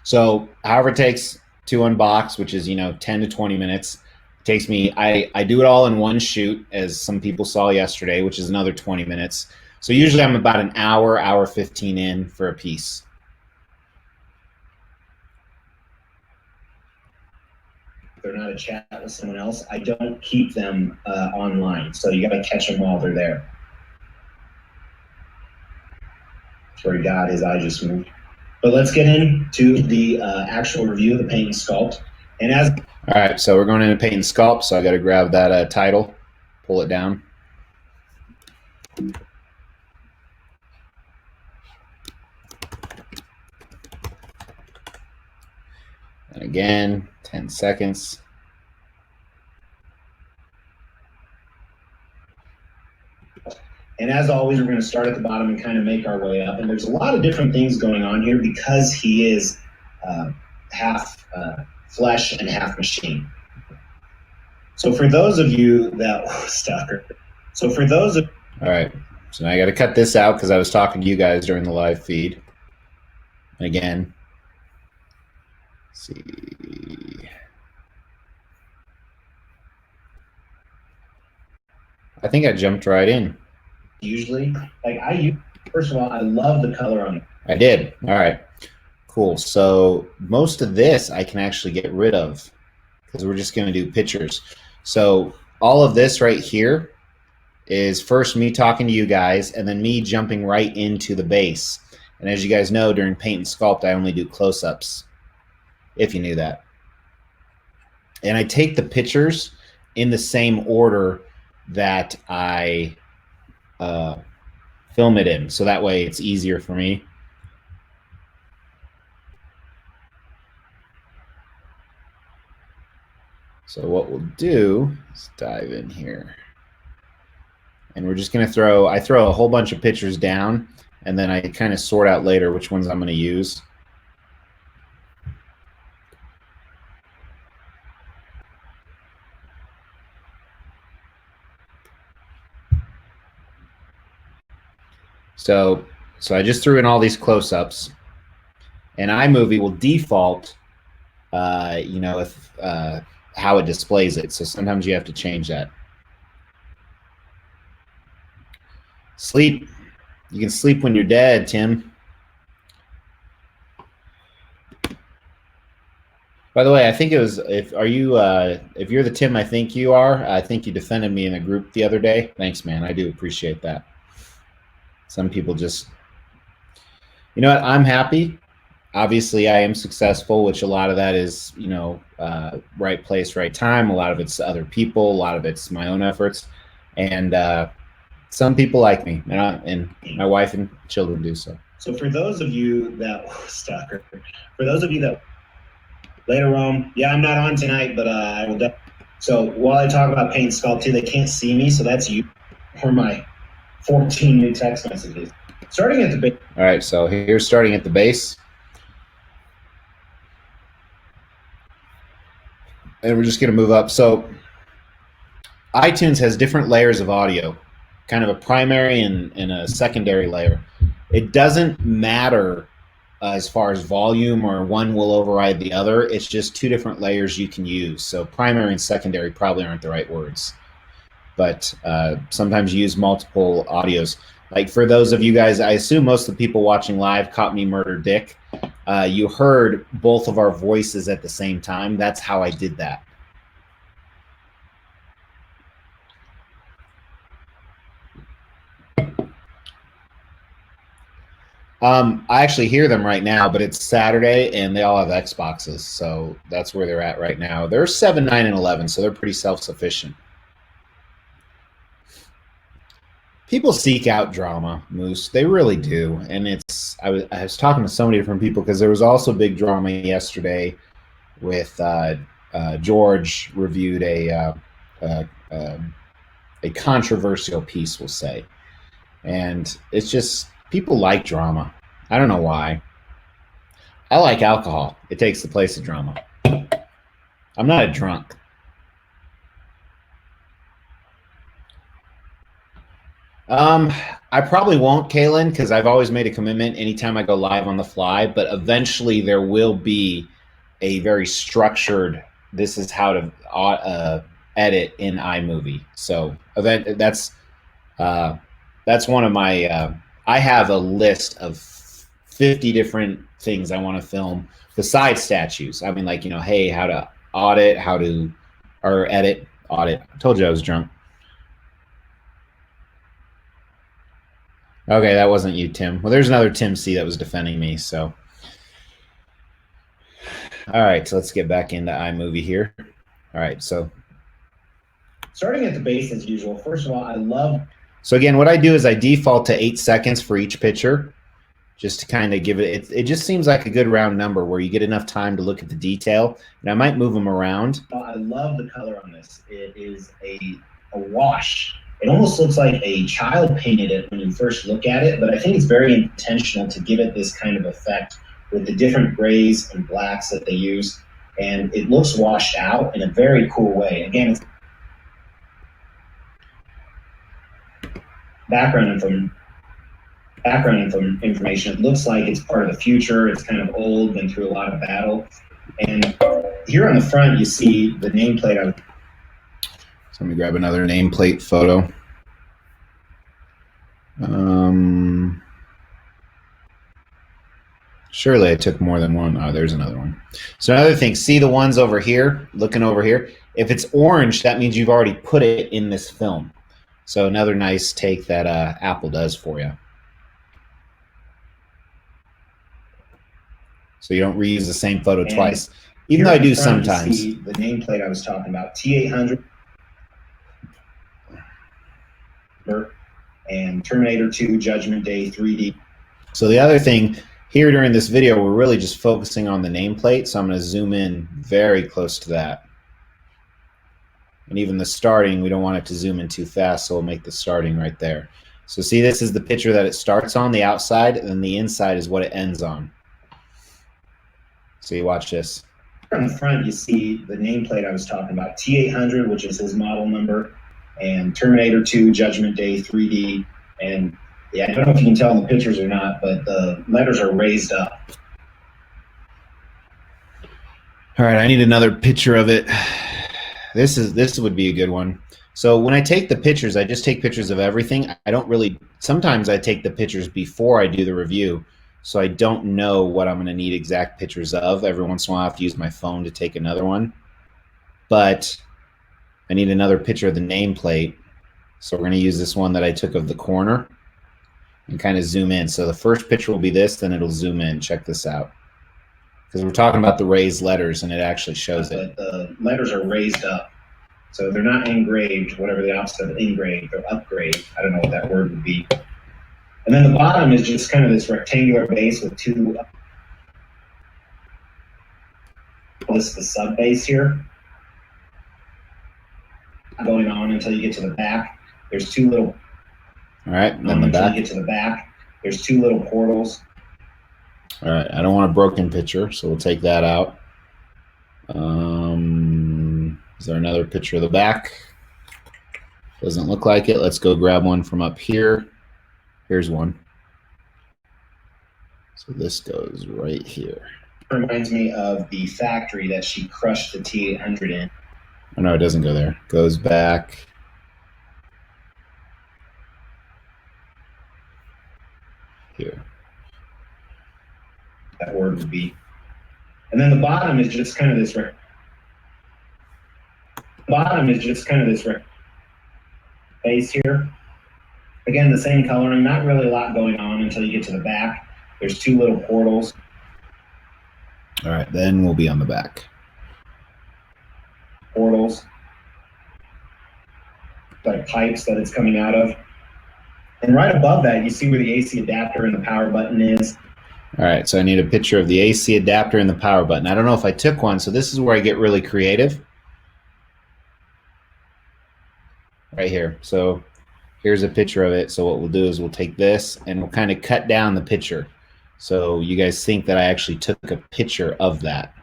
So however it takes to unbox, which is 10 to 20 minutes, it takes me, I do it all in one shoot, as some people saw yesterday, which is another 20 minutes. So usually I'm about an hour 15 in for a piece. they're not a chat with someone else, I don't keep them online. So you got to catch them while they're there. Swear to God, his eye just moved. But let's get into the actual review of the paint and sculpt. And as all right, so we're going into paint and sculpt. So I got to grab that title, pull it down. And again, 10 seconds. And as always, we're going to start at the bottom and kind of make our way up. And there's a lot of different things going on here because he is half flesh and half machine. So for those of you that all right, so now I got to cut this out because I was talking to you guys during the live feed. And again, let's see. I think I jumped right in. Usually, first of all, I love the color on it. I did. All right, cool. So most of this I can actually get rid of because we're just going to do pictures. So all of this right here is first me talking to you guys and then me jumping right into the base. And as you guys know, during paint and sculpt, I only do close-ups, if you knew that. And I take the pictures in the same order that I film it in, so that way it's easier for me. So what we'll do is dive in here. And we're just going to I throw a whole bunch of pictures down, and then I kind of sort out later which ones I'm going to use. So I just threw in all these close-ups, and iMovie will default, if how it displays it. So sometimes you have to change that. Sleep. You can sleep when you're dead, Tim. By the way, I think it was, if you're the Tim I think you are, I think you defended me in a group the other day. Thanks, man. I do appreciate that. Some people just, you know what, I'm happy. Obviously, I am successful, which a lot of that is, right place, right time. A lot of it's other people. A lot of it's my own efforts. And some people like me, and my wife and children do so. So for those of you that later on, yeah, I'm not on tonight, but I will. So while I talk about paint and sculpt too, they can't see me, so that's you or my 14 new text messages. Starting at the base. All right, so here's starting at the base. And we're just going to move up. So iTunes has different layers of audio, kind of a primary and a secondary layer. It doesn't matter as far as volume or one will override the other. It's just two different layers you can use. So primary and secondary probably aren't the right words. But sometimes you use multiple audios. Like for those of you guys, I assume most of the people watching live caught me murder Dick. you heard both of our voices at the same time. That's how I did that. I actually hear them right now, but it's Saturday and they all have Xboxes, so that's where they're at right now. They're 7, 9, and 11, so they're pretty self-sufficient. People seek out drama, Moose. They really do, and I was talking to so many different people because there was also big drama yesterday with George reviewed a controversial piece, we'll say, and it's just people like drama. I don't know why. I like alcohol. It takes the place of drama. I'm not a drunk. I probably won't, Kaylin, because I've always made a commitment anytime I go live on the fly, but eventually there will be a very structured, this is how to edit in iMovie. So that's one of my, I have a list of 50 different things I want to film besides statues. I mean, like, you know, hey, how to audit, edit. I told you I was drunk. Okay, that wasn't you, Tim. Well, there's another Tim C that was defending me, so. All right, so let's get back into iMovie here. All right, so. Starting at the base as usual, first of all, I love. So again, what I do is I default to 8 seconds for each picture, just to kind of give it just seems like a good round number where you get enough time to look at the detail, and I might move them around. I love the color on this. It is a wash. It almost looks like a child painted it when you first look at it, but I think it's very intentional to give it this kind of effect with the different grays and blacks that they use, and it looks washed out in a very cool way. Again, it's background information. It looks like it's part of the future. It's kind of old, been through a lot of battle. And here on the front, you see the nameplate. So let me grab another nameplate photo. Surely I took more than one. Oh, there's another one. So another thing, see the ones over here, looking over here? If it's orange, that means you've already put it in this film. So another nice take that Apple does for you. So you don't reuse the same photo twice, even though I do sometimes. You see the nameplate I was talking about, T800 and Terminator 2 Judgment Day 3D. So the other thing here during this video, we're really just focusing on the nameplate. So I'm going to zoom in very close to that. And even the starting, we don't want it to zoom in too fast, so we'll make the starting right there. So see, this is the picture that it starts on, the outside, and then the inside is what it ends on. So you watch this. On the front, you see the nameplate I was talking about, T800, which is his model number, and Terminator 2 Judgment Day 3D. And yeah, I don't know if you can tell in the pictures or not, but the letters are raised up. All right, I need another picture of it. This would be a good one. So when I take the pictures, I just take pictures of everything. I don't really, sometimes I take the pictures before I do the review, so I don't know what I'm going to need exact pictures of. Every once in a while I have to use my phone to take another one. But I need another picture of the nameplate. So we're going to use this one that I took of the corner and kind of zoom in. So the first picture will be this, then it'll zoom in. Check this out. Because we're talking about the raised letters, and it actually shows it. The letters are raised up. So they're not engraved, whatever the opposite of engraved, they're upgrade. I don't know what that word would be. And then the bottom is just kind of this rectangular base with two. This is the sub base here. Going on until you get to the back. There's two little. All right, and then the back. back. Until you get to the back, there's two little portals. All right, I don't want a broken picture, so we'll take that out. Is there another picture of the back? Doesn't look like it. Let's go grab one from up here. Here's one. So this goes right here. Reminds me of the factory that she crushed the T800 in. Oh, no, it doesn't go there. Goes back. Here. that word would be. And then the bottom is just kind of this base here. Again, the same coloring, not really a lot going on until you get to the back. There's two little portals. All right, then we'll be on the back. Portals. Like pipes that it's coming out of. And right above that, you see where the AC adapter and the power button is. All right, so I need a picture of the AC adapter and the power button. I don't know if I took one, so this is where I get really creative. Right here. So here's a picture of it. So what we'll do is we'll take this and we'll kind of cut down the picture. So you guys think that I actually took a picture of that.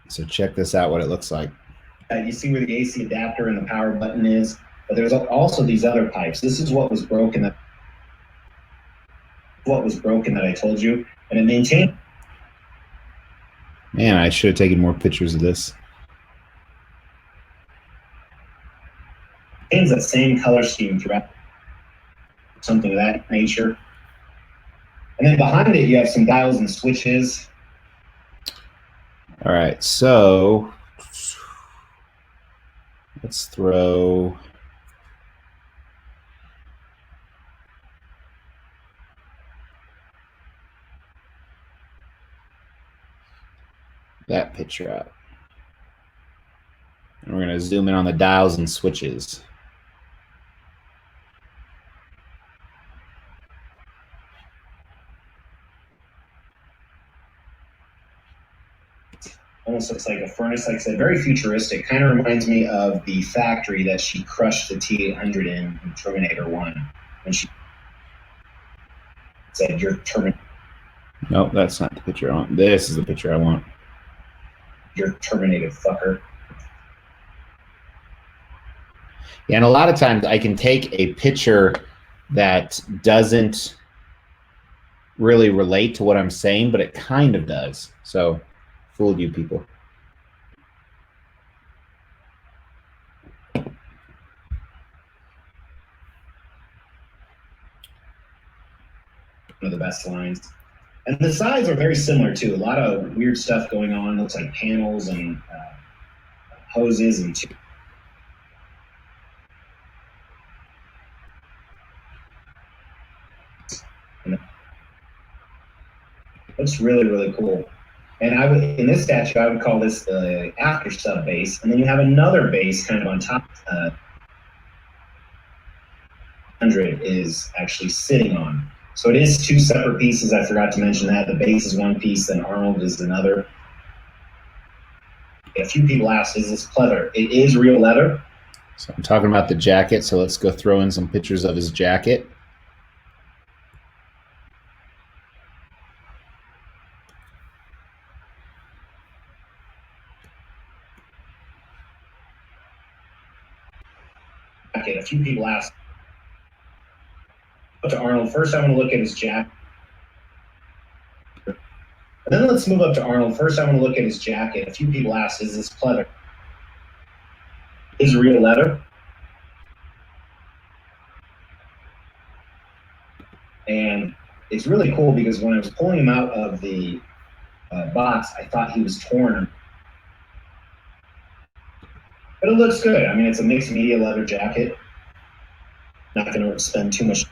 So check this out, what it looks like. You see where the AC adapter and the power button is, but there's also these other pipes. This is what was broken that I told you, and it maintained. Man, I should have taken more pictures of this. Maintains that same color scheme throughout, something of that nature. And then behind it, you have some dials and switches. All right, so let's throw that picture out. And we're going to zoom in on the dials and switches. Almost looks like a furnace, like I said, very futuristic. Kind of reminds me of the factory that she crushed the T-800 in Terminator 1. When she said, "You're Terminator." Nope, that's not the picture I want. This is the picture I want. "You're terminated, fucker." Yeah, and a lot of times I can take a picture that doesn't really relate to what I'm saying, but it kind of does. So, fooled you people. One of the best lines. And the sides are very similar too. A lot of weird stuff going on. Looks like panels and hoses and looks really, really cool. And I would, in this statue, I would call this the after sub base. And then you have another base kind of on top. 100 is actually sitting on. So it is two separate pieces. I forgot to mention that. The base is one piece, then Arnold is another. A few people asked, is this leather? It is real leather. So I'm talking about the jacket, so let's go throw in some pictures of his jacket. Okay, a few people asked. Up to Arnold. First, I want to look at his jacket. And then let's move up to Arnold. First, I want to look at his jacket. A few people asked, is this leather? Is real leather? And it's really cool because when I was pulling him out of the box, I thought he was torn. But it looks good. I mean, it's a mixed media leather jacket. Not going to spend too much.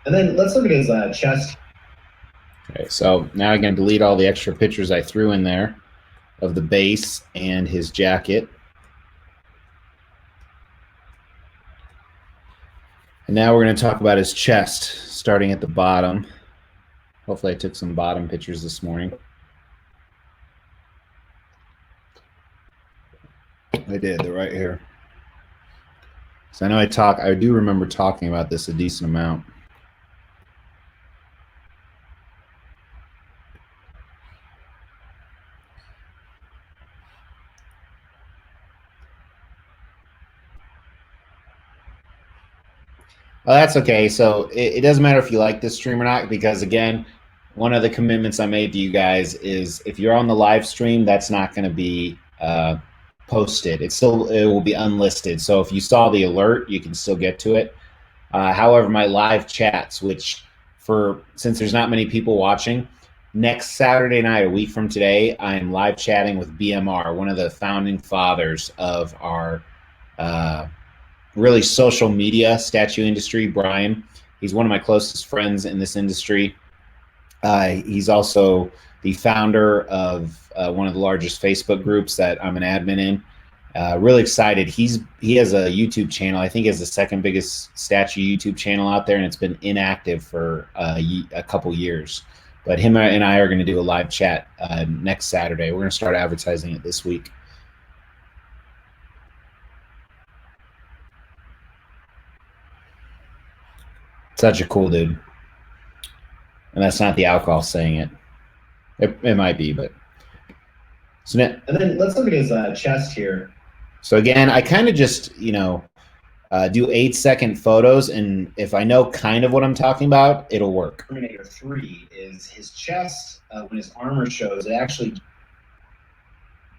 And then let's look at his chest. Okay, so now I'm going to delete all the extra pictures I threw in there of the base and his jacket. And now we're going to talk about his chest, starting at the bottom. Hopefully I took some bottom pictures this morning. I did, they're right here. So I know I do remember talking about this a decent amount. Oh, that's okay. So it doesn't matter if you like this stream or not, because again, one of the commitments I made to you guys is if you're on the live stream, that's not going to be posted. It will be unlisted. So if you saw the alert, you can still get to it. However, my live chats, which since there's not many people watching, next Saturday night, a week from today, I'm live chatting with BMR, one of the founding fathers of our really social media statue industry, Brian. He's one of my closest friends in this industry. He's also the founder of one of the largest Facebook groups that I'm an admin in. Really excited. He has a YouTube channel. I think he has the second biggest statue YouTube channel out there, and it's been inactive for a couple years. But him and I are going to do a live chat next Saturday. We're going to start advertising it this week. Such a cool dude. And that's not the alcohol saying it. It might be, but. So And then let's look at his chest here. So again, I kind of just, do 8-second photos, and if I know kind of what I'm talking about, it'll work. Terminator 3 is his chest, when his armor shows, it actually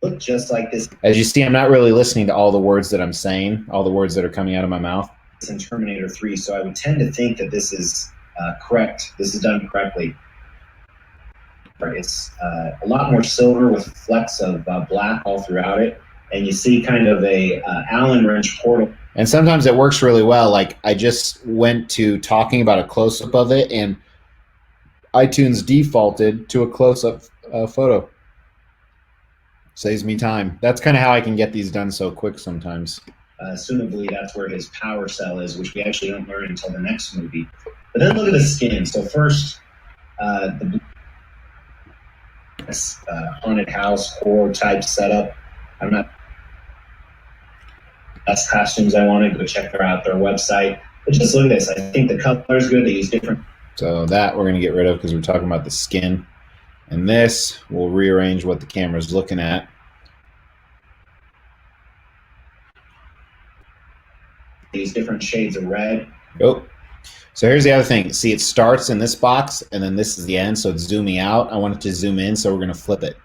looked just like this As you see, I'm not really listening to all the words that I'm saying, all the words that are coming out of my mouth. in Terminator 3, so I would tend to think that this is correct. This is done correctly. It's a lot more silver with flecks of black all throughout it, and you see kind of a Allen wrench portal. And sometimes it works really well. Like I just went to talking about a close-up of it, and iTunes defaulted to a close-up photo. Saves me time. That's kind of how I can get these done so quick sometimes. Assumably, that's where his power cell is, which we actually don't learn until the next movie. But then look at the skin. So first, the haunted house horror type setup. I'm not. That's costumes I wanted. Go check out their website. But just look at this. I think the color is good. They use different. So that we're going to get rid of because we're talking about the skin. And this will rearrange what the camera is looking at. They use different shades of red. Oh, so here's the other thing. See, it starts in this box, and then this is the end, so it's zooming out. I want it to zoom in, so we're going to flip it.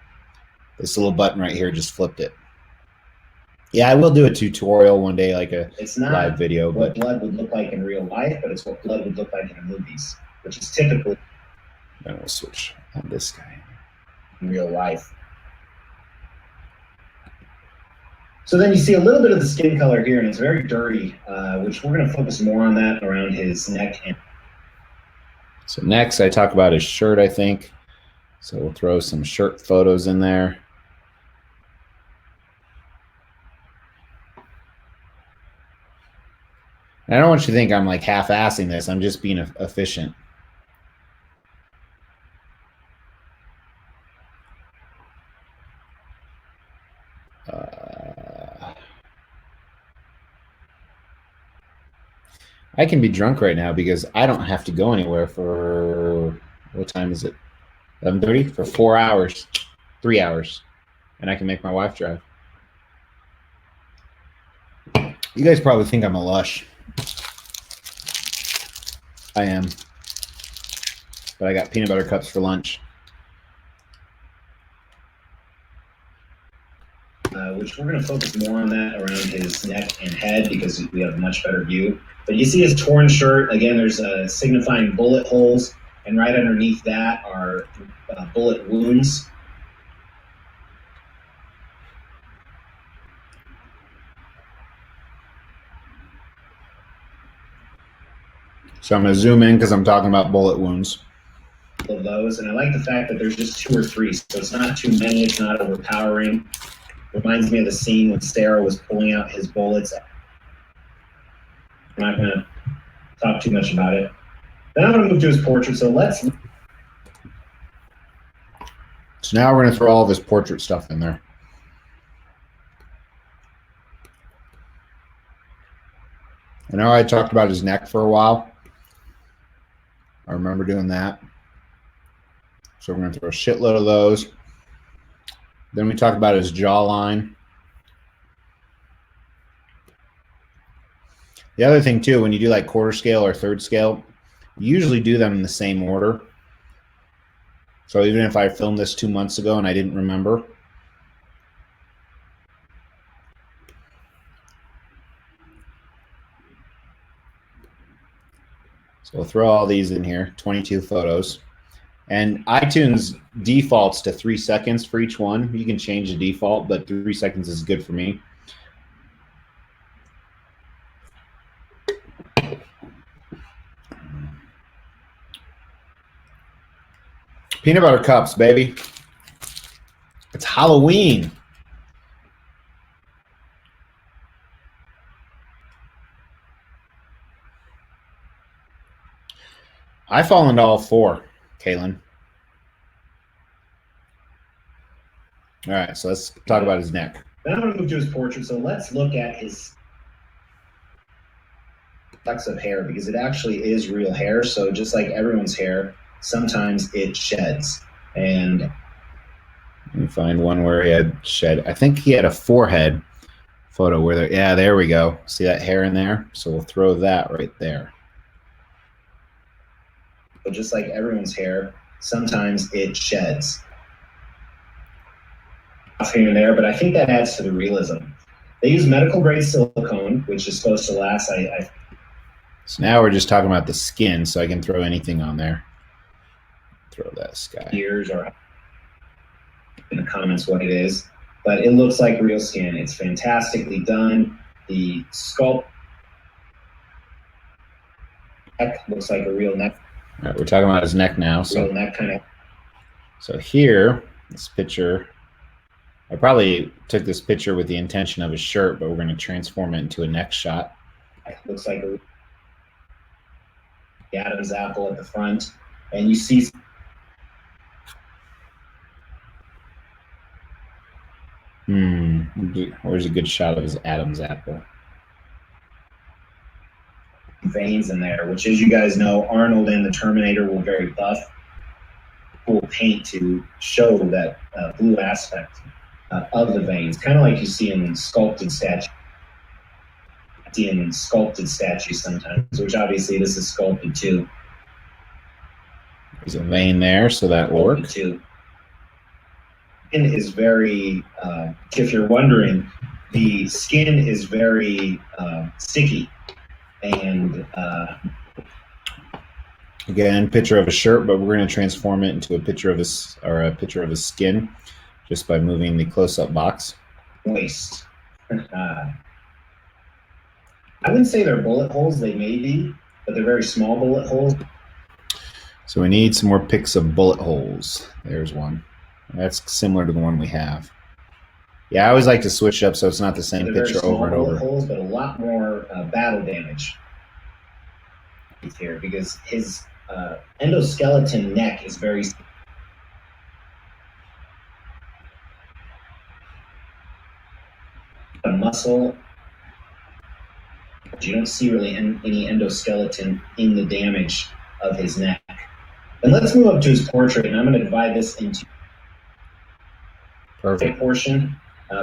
This little button right here just flipped it. Yeah, I will do a tutorial one day, like a It's not live video, what but blood would look like in real life, but it's what blood would look like in the movies, which is typically then we'll switch on this guy. in real life. So then you see a little bit of the skin color here, and it's very dirty, which we're going to focus more on that around his neck. And So next, I talk about his shirt, I think. So we'll throw some shirt photos in there. And I don't want you to think I'm like half-assing this. I'm just being efficient. I can be drunk right now because I don't have to go anywhere for, what time is it? 11:30? For 4 hours, 3 hours. And I can make my wife drive. You guys probably think I'm a lush. I am. But I got peanut butter cups for lunch. which we're going to focus more on that around his neck and head because we have a much better view. But you see his torn shirt. Again, there's signifying bullet holes, and right underneath that are bullet wounds. So I'm going to zoom in because I'm talking about bullet wounds. Of those, and I like the fact that there's just 2 or 3, so it's not too many, it's not overpowering. Reminds me of the scene when Sarah was pulling out his bullets. I'm not going to talk too much about it. Then I'm going to move to his portrait, so let's... So now we're going to throw all of his portrait stuff in there. I know I talked about his neck for a while. I remember doing that. So we're going to throw a shitload of those. Then we talk about his jawline. The other thing too, when you do like quarter scale or third scale, you usually do them in the same order. So even if I filmed this 2 months ago and I didn't remember, So we'll throw all these in here, 22 photos. And iTunes defaults to 3 seconds for each one. You can change the default, but 3 seconds is good for me. Peanut butter cups, baby. It's Halloween. I fall into all 4, Kaylin. All right, so let's talk about his neck. Then I'm going to move to his portrait. So let's look at his flecks of hair, because it actually is real hair. So just like everyone's hair, sometimes it sheds. And let me find one where he had shed. I think he had a forehead photo where there. Yeah, there we go. See that hair in there? So we'll throw that right there. but just like everyone's hair, sometimes it sheds here and there, but I think that adds to the realism. They use medical grade silicone, which is supposed to last. So now we're just talking about the skin, so I can throw anything on there. Throw that sky. Years or in the comments what it is, but it looks like real skin. It's fantastically done. The sculpt neck looks like a real neck. All right, we're talking about his neck now. So Real neck kind of. So here, this picture, I probably took this picture with the intention of a shirt, but we're going to transform it into a neck shot. Looks like the Adam's apple at the front, and you see Where's a good shot of his Adam's apple? veins in there, which, as you guys know, Arnold and the Terminator were very buff. Cool paint to show that blue aspect of the veins, kind of like you see in sculpted statues. Sometimes, which obviously this is sculpted too. There's a vein there, so that will work. Too. Skin is very, if you're wondering, the skin is very sticky, and Again, picture of a shirt, but we're going to transform it into a picture of his skin, just by moving the close-up box. moist. I wouldn't say they're bullet holes. They may be, but they're very small bullet holes. So we need some more pics of bullet holes. There's one. That's similar to the one we have. Yeah, I always like to switch up so it's not the same They're picture very small over and bullet over. holes, but a lot more battle damage here, because his endoskeleton neck is very. A muscle. You don't see really any endoskeleton in the damage of his neck. And let's move up to his portrait, and I'm going to divide this into a Perfect. portion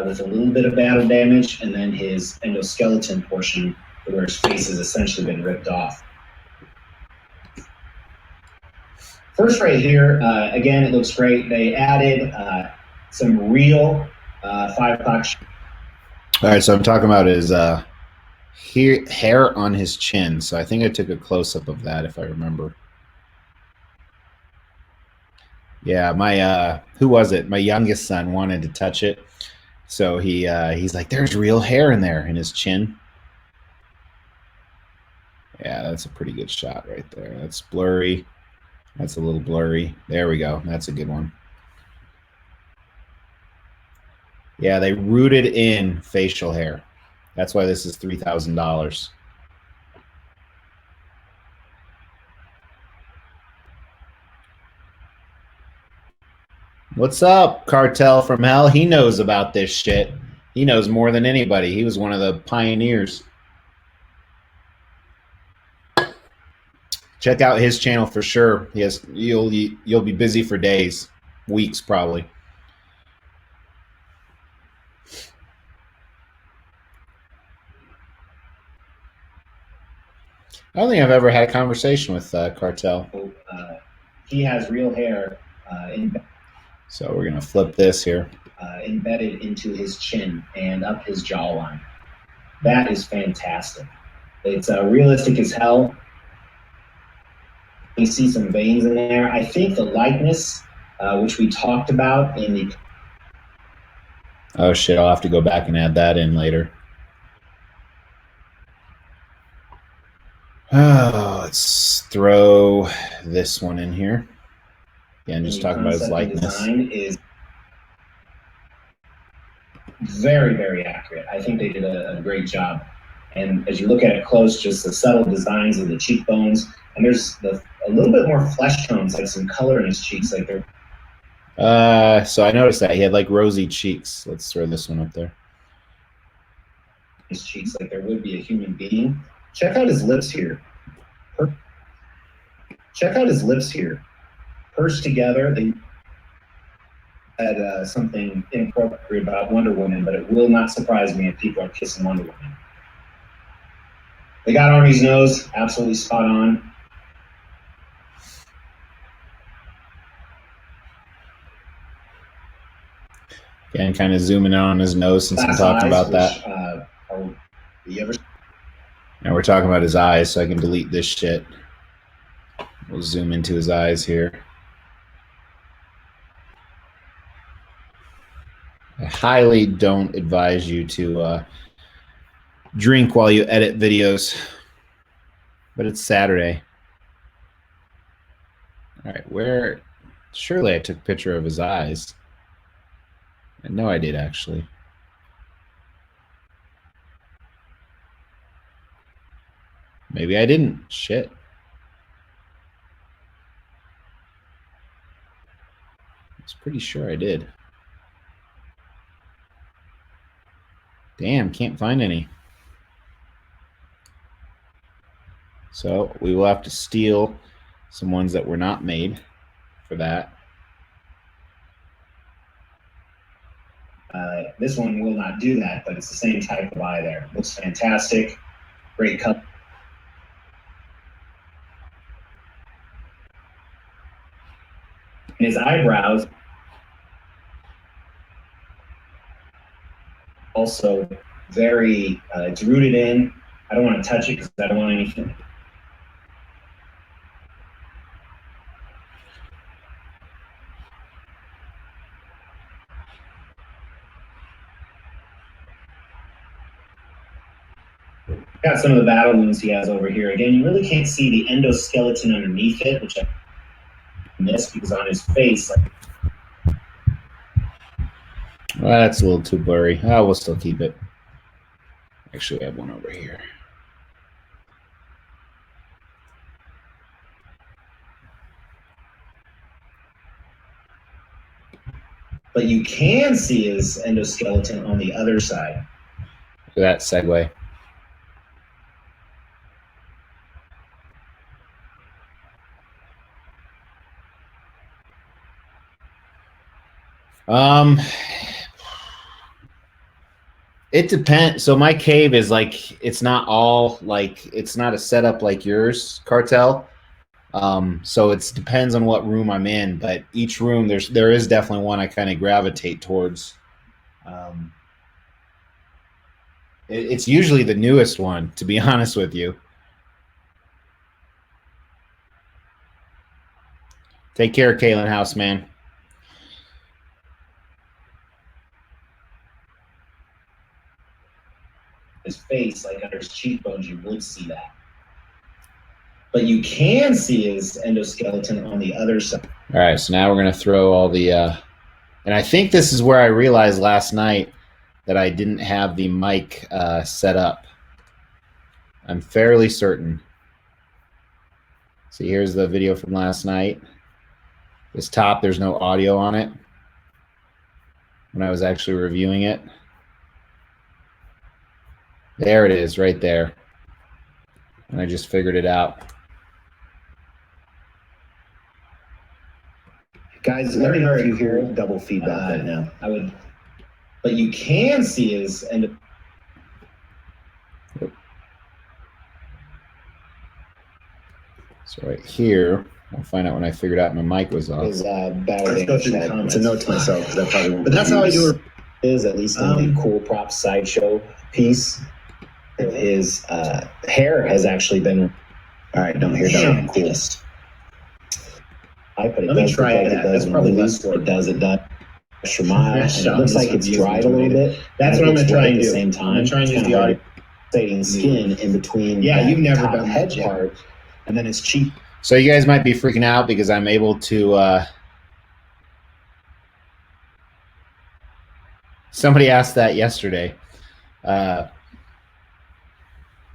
with a little bit of battle damage, and then his endoskeleton portion where his face has essentially been ripped off. First right here, again, it looks great. They added some real 5 o'clock. All right, so I'm talking about his hair on his chin. So I think I took a close-up of that, if I remember. Yeah, my who was it? My youngest son wanted to touch it, so he's like, "There's real hair in there in his chin." Yeah, that's a pretty good shot right there. That's blurry. That's a little blurry. There we go. That's a good one. Yeah, they rooted in facial hair. That's why this is $3,000. What's up, Cartel from Hell? He knows about this shit. He knows more than anybody. He was one of the pioneers. Check out his channel for sure. Yes, you'll be busy for days, weeks probably. I don't think I've ever had a conversation with Cartel. He has real hair So we're going to flip this here. Embedded into his chin and up his jawline. That is fantastic. It's realistic as hell. You see some veins in there. I think the likeness, which we talked about in the Oh shit, I'll have to go back and add that in later. Oh, let's throw this one in here. Again, just talking about his concept and likeness. design is very, very accurate. I think they did a great job. And as you look at it close, just the subtle designs of the cheekbones, and there's a little bit more flesh tones, like some color in his cheeks, like they're So I noticed that he had like rosy cheeks. Let's throw this one up there. his cheeks, like there would be a human being. Check out his lips here. Check out his lips here. Pursed together. They had something inappropriate about Wonder Woman, but it will not surprise me if people are kissing Wonder Woman. They got Army's nose absolutely spot on. Again, kind of zooming in on his nose since I'm Glass talking eyes, about that. which, you ever Now we're talking about his eyes, so I can delete this shit. We'll zoom into his eyes here. I highly don't advise you to drink while you edit videos, but it's Saturday. All right, where? Surely I took a picture of his eyes. I know I did, actually. Maybe I didn't. Shit. I was pretty sure I did. Damn, can't find any. So we will have to steal some ones that were not made for that. This one will not do that, but it's the same type of eye there. Looks fantastic. Great color. And his eyebrows also very, it's rooted in. I don't want to touch it because I don't want anything. Got some of the battle wounds he has over here. Again, you really can't see the endoskeleton underneath it, which I missed because on his face, like, Well, that's a little too blurry. Oh, we'll still keep it. Actually, I have one over here. but you can see his endoskeleton on the other side. Look at that segue. It depends. So my cave is like, it's not all like, it's not a setup like yours, Cartel. So it depends on what room I'm in, but each room there is definitely one I kind of gravitate towards. It's usually the newest one, to be honest with you. Take care, Kalen House, man. His face, like under his cheekbones, you would see that. But you can see his endoskeleton on the other side. All right, so now we're going to throw all the... and I think this is where I realized last night that I didn't have the mic set up. I'm fairly certain. See, here's the video from last night. This top, there's no audio on it when I was actually reviewing it. There it is, right there. And I just figured it out. Guys, let me know if you hear double feedback right now. I would, but you can see his end. So right here, I'll find out when I figured out my mic was off. His battle Let's go damage. through the comments. It's a note to myself because I probably won't. But that's how I do it. Is at least in the cool prop sideshow piece. His hair has actually been. All right, don't hear that. Cool. but it Let me does try look like that. it does That's when probably released. less work. It does extra mile, and Shot it looks this like it's with dried a little bit. That's what I'm gonna try and at do. the same I'm time. gonna try and It's use kind the of audio. like skin in between. Yeah, that you've never top done that, head Jim. part, and then it's cheap. So you guys might be freaking out because I'm able to. Somebody asked that yesterday.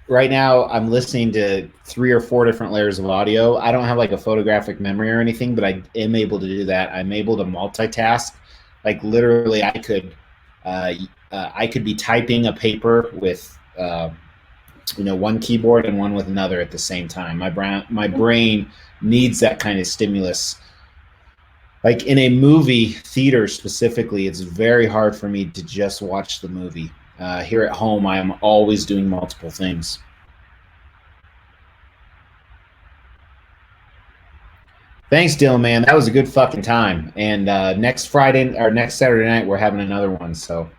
Right now, I'm listening to 3 or 4 different layers of audio. I don't have like a photographic memory or anything, but I am able to do that. I'm able to multitask. Like literally, I could be typing a paper with one keyboard and one with another at the same time. My brain needs that kind of stimulus. Like in a movie theater specifically, it's very hard for me to just watch the movie. Here at home, I am always doing multiple things. Thanks, Dylan, man. That was a good fucking time. And next Friday or next Saturday night, we're having another one. So,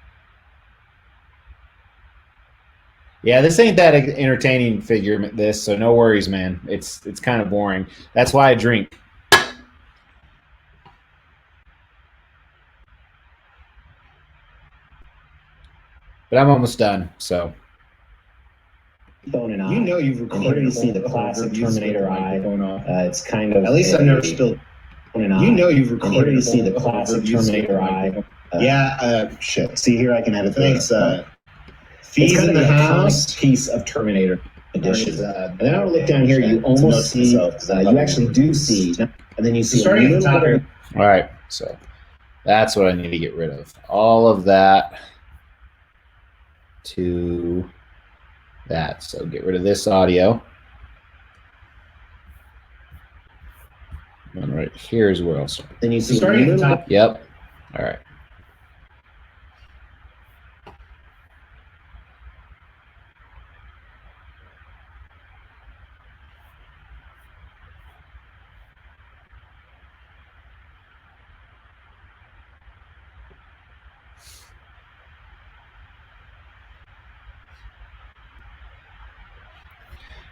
yeah, this ain't that entertaining figure. This, so no worries, man. It's kind of boring. That's why I drink. But I'm almost done. So. Bone and eye. You know you've And recorded. here you see a the whole classic review with Terminator the eye. microphone off. It's kind of At least I've never spilled. bone and eye. You know you've And recorded. here you see a the whole classic review with the Terminator eye. microphone. Yeah. Shit. See here, I can edit. Thanks. It's Fees kind in of the an iconic house. piece of Terminator edition. And And then I would look down here, you almost see, you actually do see, and then you see a starting at the little top bit of here. All right. So that's what I need to get rid of. All of that to that. So get rid of this audio. And right here's where I'll start. Then you see Starting at the little top. Yep. All right.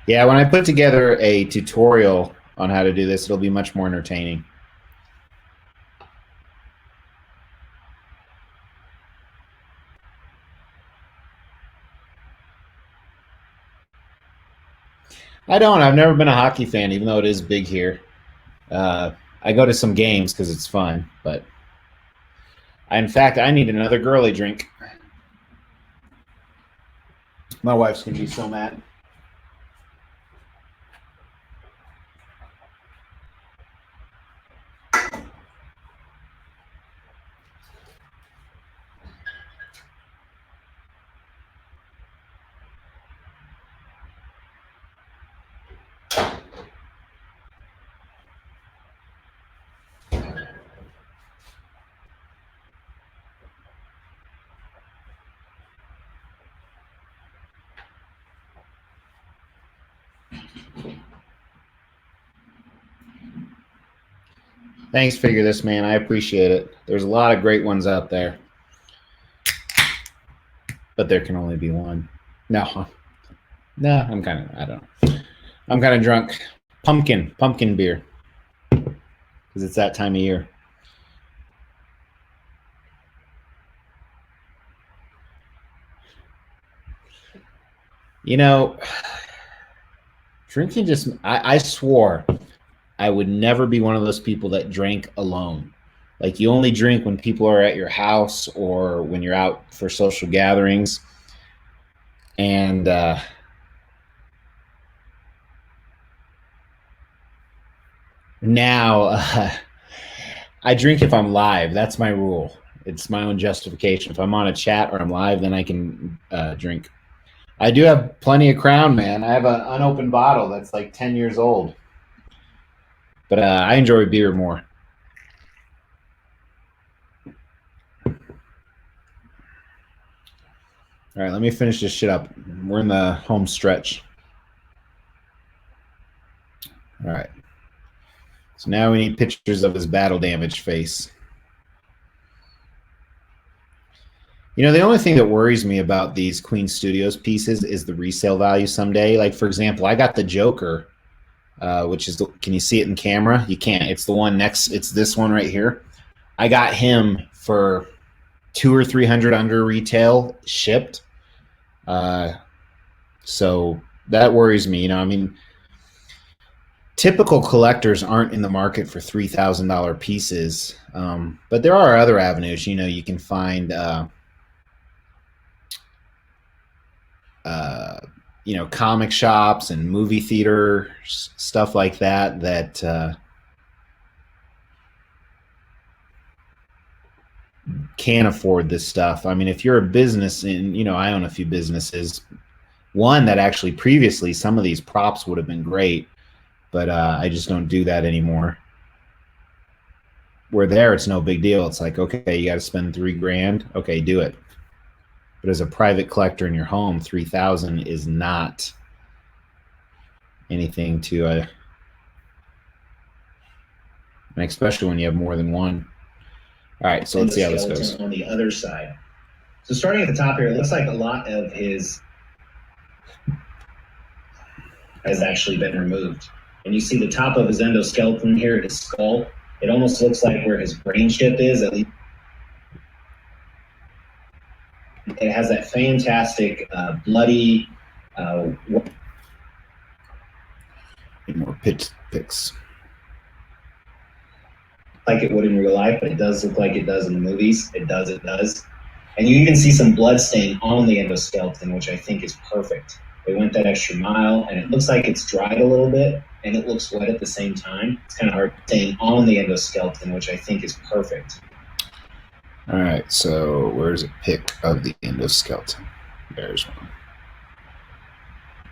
Yeah, when I put together a tutorial on how to do this, it'll be much more entertaining. I don't. I've never been a hockey fan, even though it is big here. I go to some games because it's fun, but in fact, I need another girly drink. My wife's gonna be so mad. Thanks, Figure This, man. I appreciate it. There's a lot of great ones out there. But there can only be one. No, I'm kind of, I don't know. I'm kind of drunk. Pumpkin beer. Because it's that time of year. You know, drinking just, I swore I would never be one of those people that drank alone. Like you only drink when people are at your house or when you're out for social gatherings. And now I drink if I'm live. That's my rule. It's my own justification. If I'm on a chat or I'm live, then I can drink. I do have plenty of Crown, man. I have an unopened bottle that's like 10 years old. But I enjoy beer more. All right, let me finish this shit up. We're in the home stretch. All right. So now we need pictures of his battle damaged face. You know, the only thing that worries me about these Queen Studios pieces is the resale value someday. Like, for example, I got the Joker which is can you see it in camera? You can't. It's the one next. It's this one right here. I got him for $200 or $300 under retail shipped. So that worries me. I mean, typical collectors aren't in the market for $3,000 pieces, but there are other avenues. You can find, comic shops and movie theater stuff like that can afford this stuff. I mean, if you're a business, and I own a few businesses. One that actually previously some of these props would have been great, but I just don't do that anymore. Where there, it's no big deal. It's like, okay, you got to spend $3,000. Okay, do it. But as a private collector in your home, $3,000 is not anything to, and especially when you have more than one. All right, so let's see how this goes. On the other side. So starting at the top here, it looks like a lot of his has actually been removed. And you see the top of his endoskeleton here, his skull. It almost looks like where his brain chip is, at least. It has that fantastic bloody more pics. Like it would in real life, but it does look like it does in the movies. It does. And you even see some blood stain on the endoskeleton, which I think is perfect. They went that extra mile, and it looks like it's dried a little bit, and it looks wet at the same time. It's kind of hard stain on the endoskeleton, which I think is perfect. All right, so where's a pic of the endoskeleton? There's one.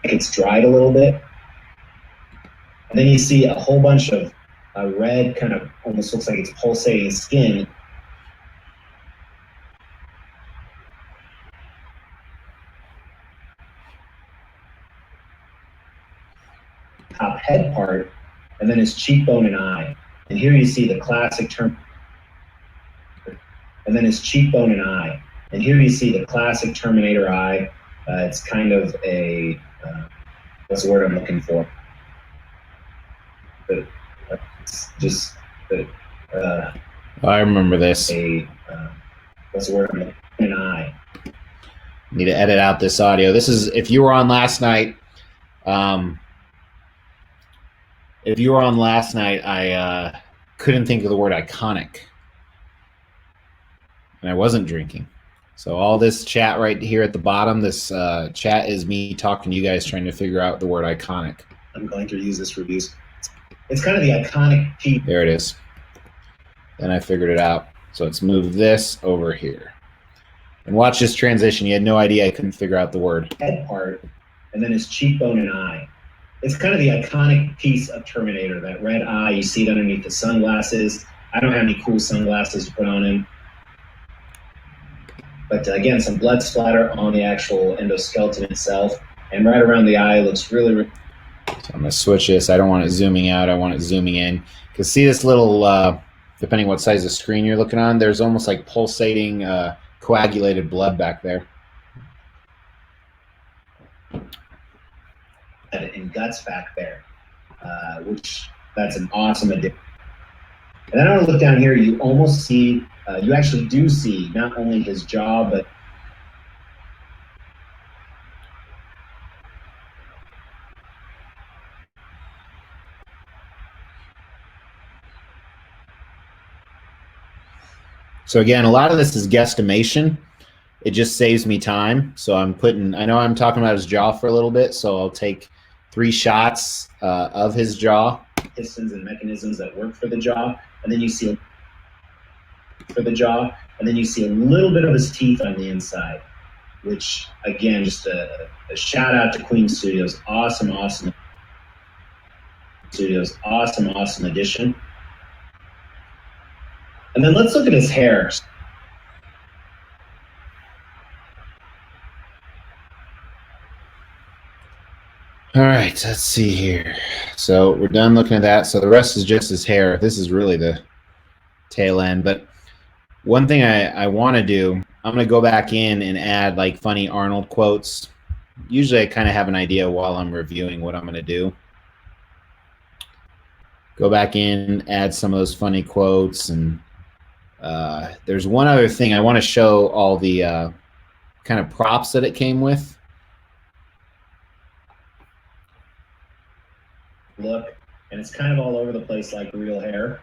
It's dried a little bit. And then you see a whole bunch of red, kind of almost looks like it's pulsating skin. Top head part, and then his cheekbone and eye. And here you see the classic term. And then his cheekbone and eye. And here you see the classic Terminator eye. It's kind of a, what's the word I'm looking for? But it's just, I remember this. What's the word I'm looking for? An eye. Need to edit out this audio. This is, if you were on last night, I couldn't think of the word iconic. And I wasn't drinking. So all this chat right here at the bottom, this chat is me talking to you guys trying to figure out the word iconic. I'm going to use this reviews. It's kind of the iconic piece. There it is. Then I figured it out. So let's move this over here. And watch this transition. You had no idea I couldn't figure out the word. Head part, and then his cheekbone and eye. It's kind of the iconic piece of Terminator, that red eye. You see it underneath the sunglasses. I don't have any cool sunglasses to put on him. But again, some blood splatter on the actual endoskeleton itself. And right around the eye looks really. So I'm going to switch this. I don't want it zooming out. I want it zooming in. Because see this little, depending what size of screen you're looking on, there's almost like pulsating, coagulated blood back there. And guts back there, which that's an awesome addition. And then I want to look down here. You almost see, you actually do see not only his jaw, but so again, a lot of this is guesstimation. It just saves me time. So I know I'm talking about his jaw for a little bit, so I'll take 3 shots of his jaw. Pistons and mechanisms that work for the jaw, and then you see a little bit of his teeth on the inside, which again, just a shout out to Queen Studios. Awesome addition. And then let's look at his hair. All right, let's see here. So we're done looking at that. So the rest is just his hair. This is really the tail end. But one thing I want to do, I'm going to go back in and add like funny Arnold quotes. Usually I kind of have an idea while I'm reviewing what I'm going to do. go back in, add some of those funny quotes, and there's one other thing I want to show all the kind of props that it came with. Look, and it's kind of all over the place like real hair.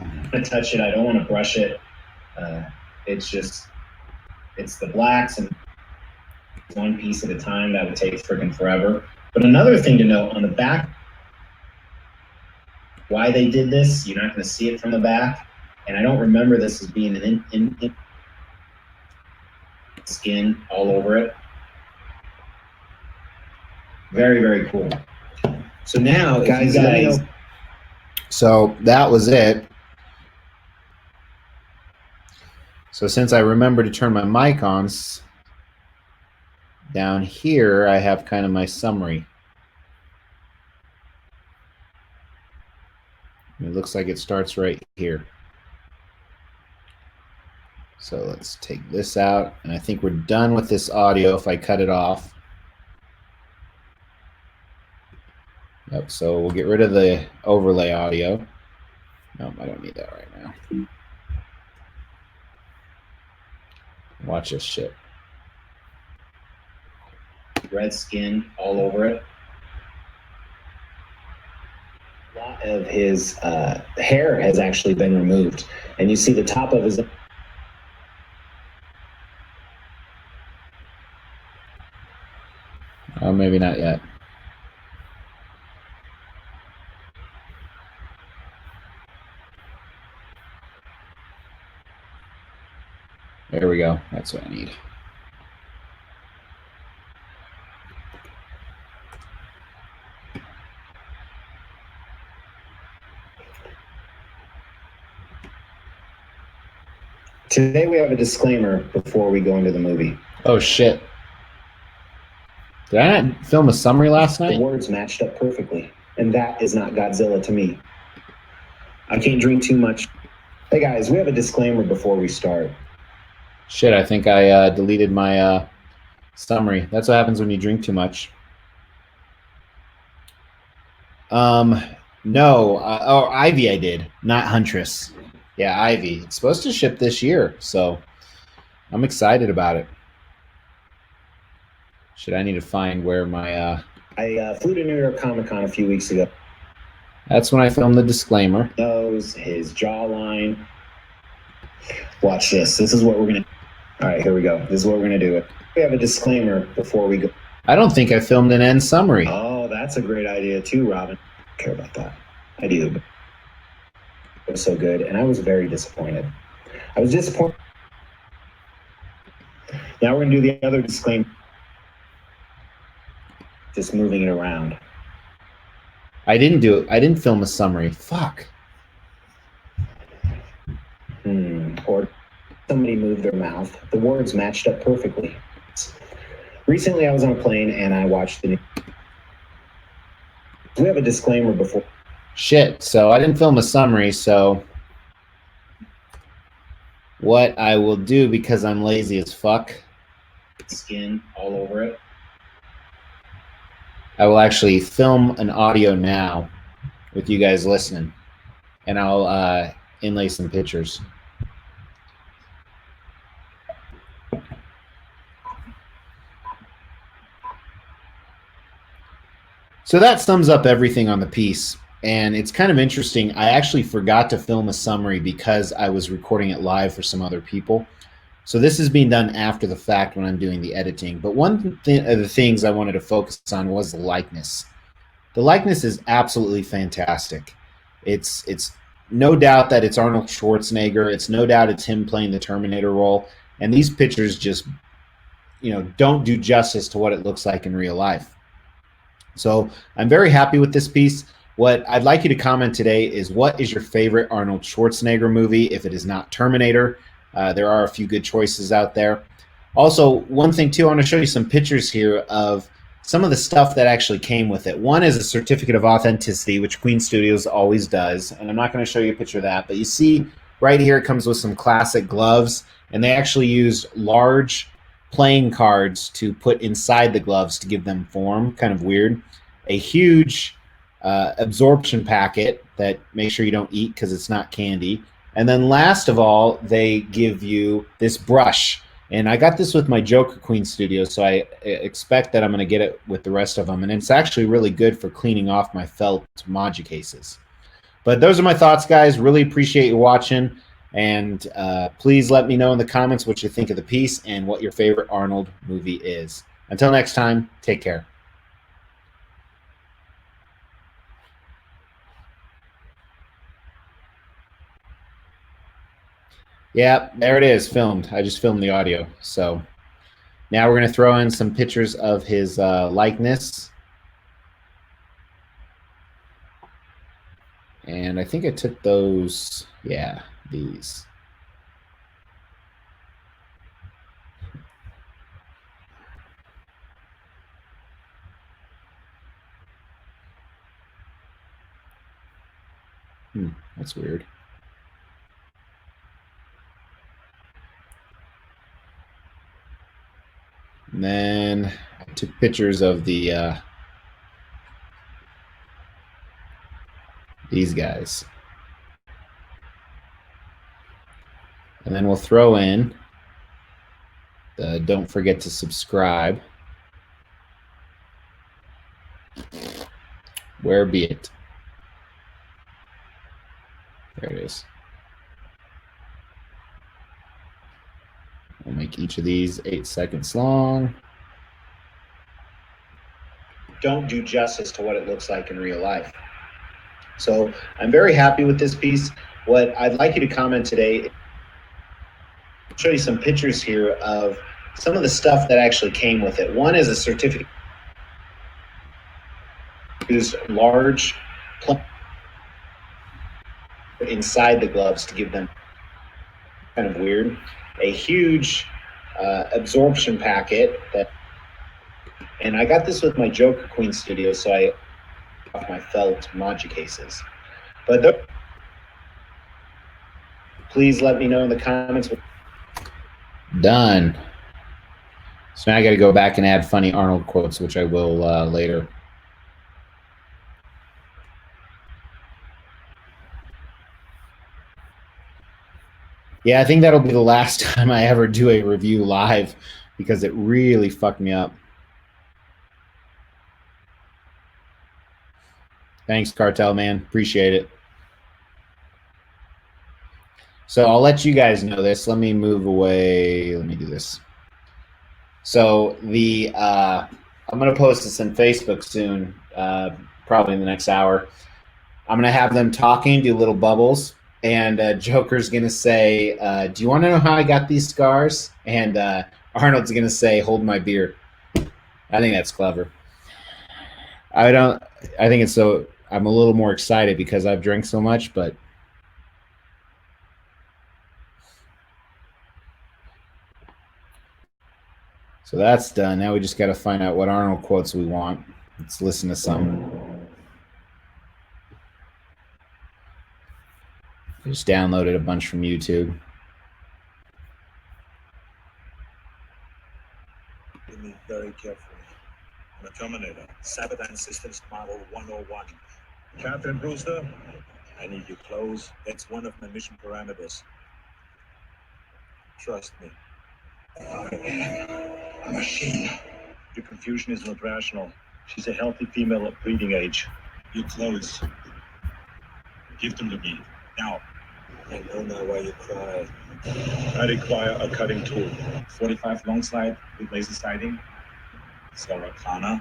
I'm gonna touch it. I don't want to brush it. It's the blacks and one piece at a time. That would take freaking forever. But another thing to note on the back, why they did this, you're not going to see it from the back. And I don't remember this as being an in skin all over it. Very, very cool. So now, Guys, if you let me guys, know. So that was it. So since I remember to turn my mic on, down here I have kind of my summary. It looks like it starts right here. So let's take this out, and I think we're done with this audio if I cut it off. Yep, so we'll get rid of the overlay audio. Nope, I don't need that right now. Watch this shit. red skin all over it. A lot of his hair has actually been removed, and you see the top of his. Oh, maybe not yet. There we go. That's what I need. Today we have a disclaimer before we go into the movie. Oh, shit. Did I not film a summary last The night? words matched up perfectly, and that is not Godzilla to me. I can't drink too much. Hey guys, we have a disclaimer before we start. Shit, I think I deleted my summary. That's what happens when you drink too much. No. Oh, Ivy I did, not Huntress. Yeah, Ivy. It's supposed to ship this year, so I'm excited about it. Shit, I need to find where my... I flew to New York Comic Con a few weeks ago. That's when I filmed the disclaimer. Nose, his jawline. Watch this. This is what we're going to... All right, here we go. This is what we're going to do. We have a disclaimer before we go. I don't think I filmed an end summary. Oh, that's a great idea too, Robin. I care about that. I do. It was so good, and I was very disappointed. I was disappointed. Now we're going to do the other disclaimer. Just moving it around. I didn't do it. I didn't film a summary. Fuck. Or somebody moved their mouth. The words matched up perfectly. Recently, I was on a plane and I watched the. We have a disclaimer before. Shit. So I didn't film a summary. So what I will do, because I'm lazy as fuck, Skin all over it. I will actually film an audio now with you guys listening, and I'll inlay some pictures. So that sums up everything on the piece, and it's kind of interesting. I actually forgot to film a summary because I was recording it live for some other people. So this is being done after the fact when I'm doing the editing. But one of the things I wanted to focus on was the likeness. The likeness is absolutely fantastic. It's no doubt that it's Arnold Schwarzenegger. It's no doubt it's him playing the Terminator role. And these pictures just, don't do justice to what it looks like in real life. So I'm very happy with this piece. What I'd like you to comment today is, what is your favorite Arnold Schwarzenegger movie if it is not Terminator? There are a few good choices out there. Also, one thing too, I want to show you some pictures here of some of the stuff that actually came with it. One is a certificate of authenticity, which Queen Studios always does. And I'm not going to show you a picture of that, but you see right here, it comes with some classic gloves, and they actually used large playing cards to put inside the gloves to give them form. Kind of weird. A huge absorption packet that make sure you don't eat because it's not candy. And then last of all, they give you this brush. And I got this with my Joker Queen Studio, so I expect that I'm going to get it with the rest of them. And it's actually really good for cleaning off my felt Maji cases. But those are my thoughts, guys. Really appreciate you watching. And please let me know in the comments what you think of the piece and what your favorite Arnold movie is. Until next time, take care. Yeah, there it is, filmed. I just filmed the audio. So now we're going to throw in some pictures of his likeness. And I think I took those, yeah, these. That's weird. And then I took pictures of the these guys. And then we'll throw in the don't forget to subscribe. Where be it? There it is. We'll make each of these 8 seconds long. Don't do justice to what it looks like in real life. So I'm very happy with this piece. What I'd like you to comment today, I'll show you some pictures here of some of the stuff that actually came with it. One is a certificate. Use large inside the gloves to give them kind of weird. A huge absorption packet that, and I got this with my Joker Queen Studio, so I off my felt Maji cases. But please let me know in the comments. Done. So now I got to go back and add funny Arnold quotes, which I will later. Yeah, I think that'll be the last time I ever do a review live because it really fucked me up. Thanks, Cartel Man. Appreciate it. So I'll let you guys know this. Let me move away. Let me do this. So the I'm going to post this on Facebook soon, probably in the next hour. I'm going to have them talking, do little bubbles. And Joker's going to say, do you want to know how I got these scars? And Arnold's going to say, hold my beer. I think that's clever. I think it's so, I'm a little more excited because I've drank so much, but. So that's done. Now we just got to find out what Arnold quotes we want. Let's listen to some. I just downloaded a bunch from YouTube. Hear me very carefully. I'm a Terminator, Sabadan Systems Model 101. Captain Brewster, I need your clothes. That's one of my mission parameters. Trust me. I am a machine. Your confusion is not rational. She's a healthy female of breeding age. Your clothes. Give them to me. Now. I know now why you cry. I require a cutting tool. 45 long slide with laser sighting. Sarah Connor.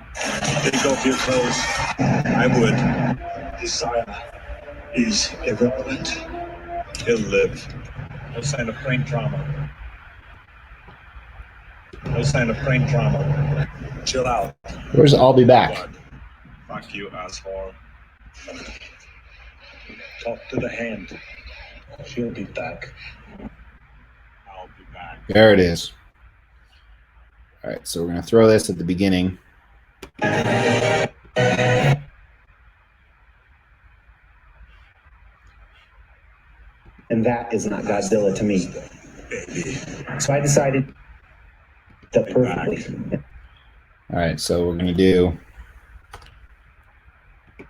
Take off your clothes. I would. Desire is irrelevant. He'll live. No sign of brain trauma. No sign of brain trauma. Chill out. Where's I'll be back? Fuck you, asshole. Talk to the hand. She'll be back. I'll be back. There it is. All right, so we're going to throw this at the beginning. And that is not Godzilla to me. Baby. So I decided to perfectly. All right, so we're going to do.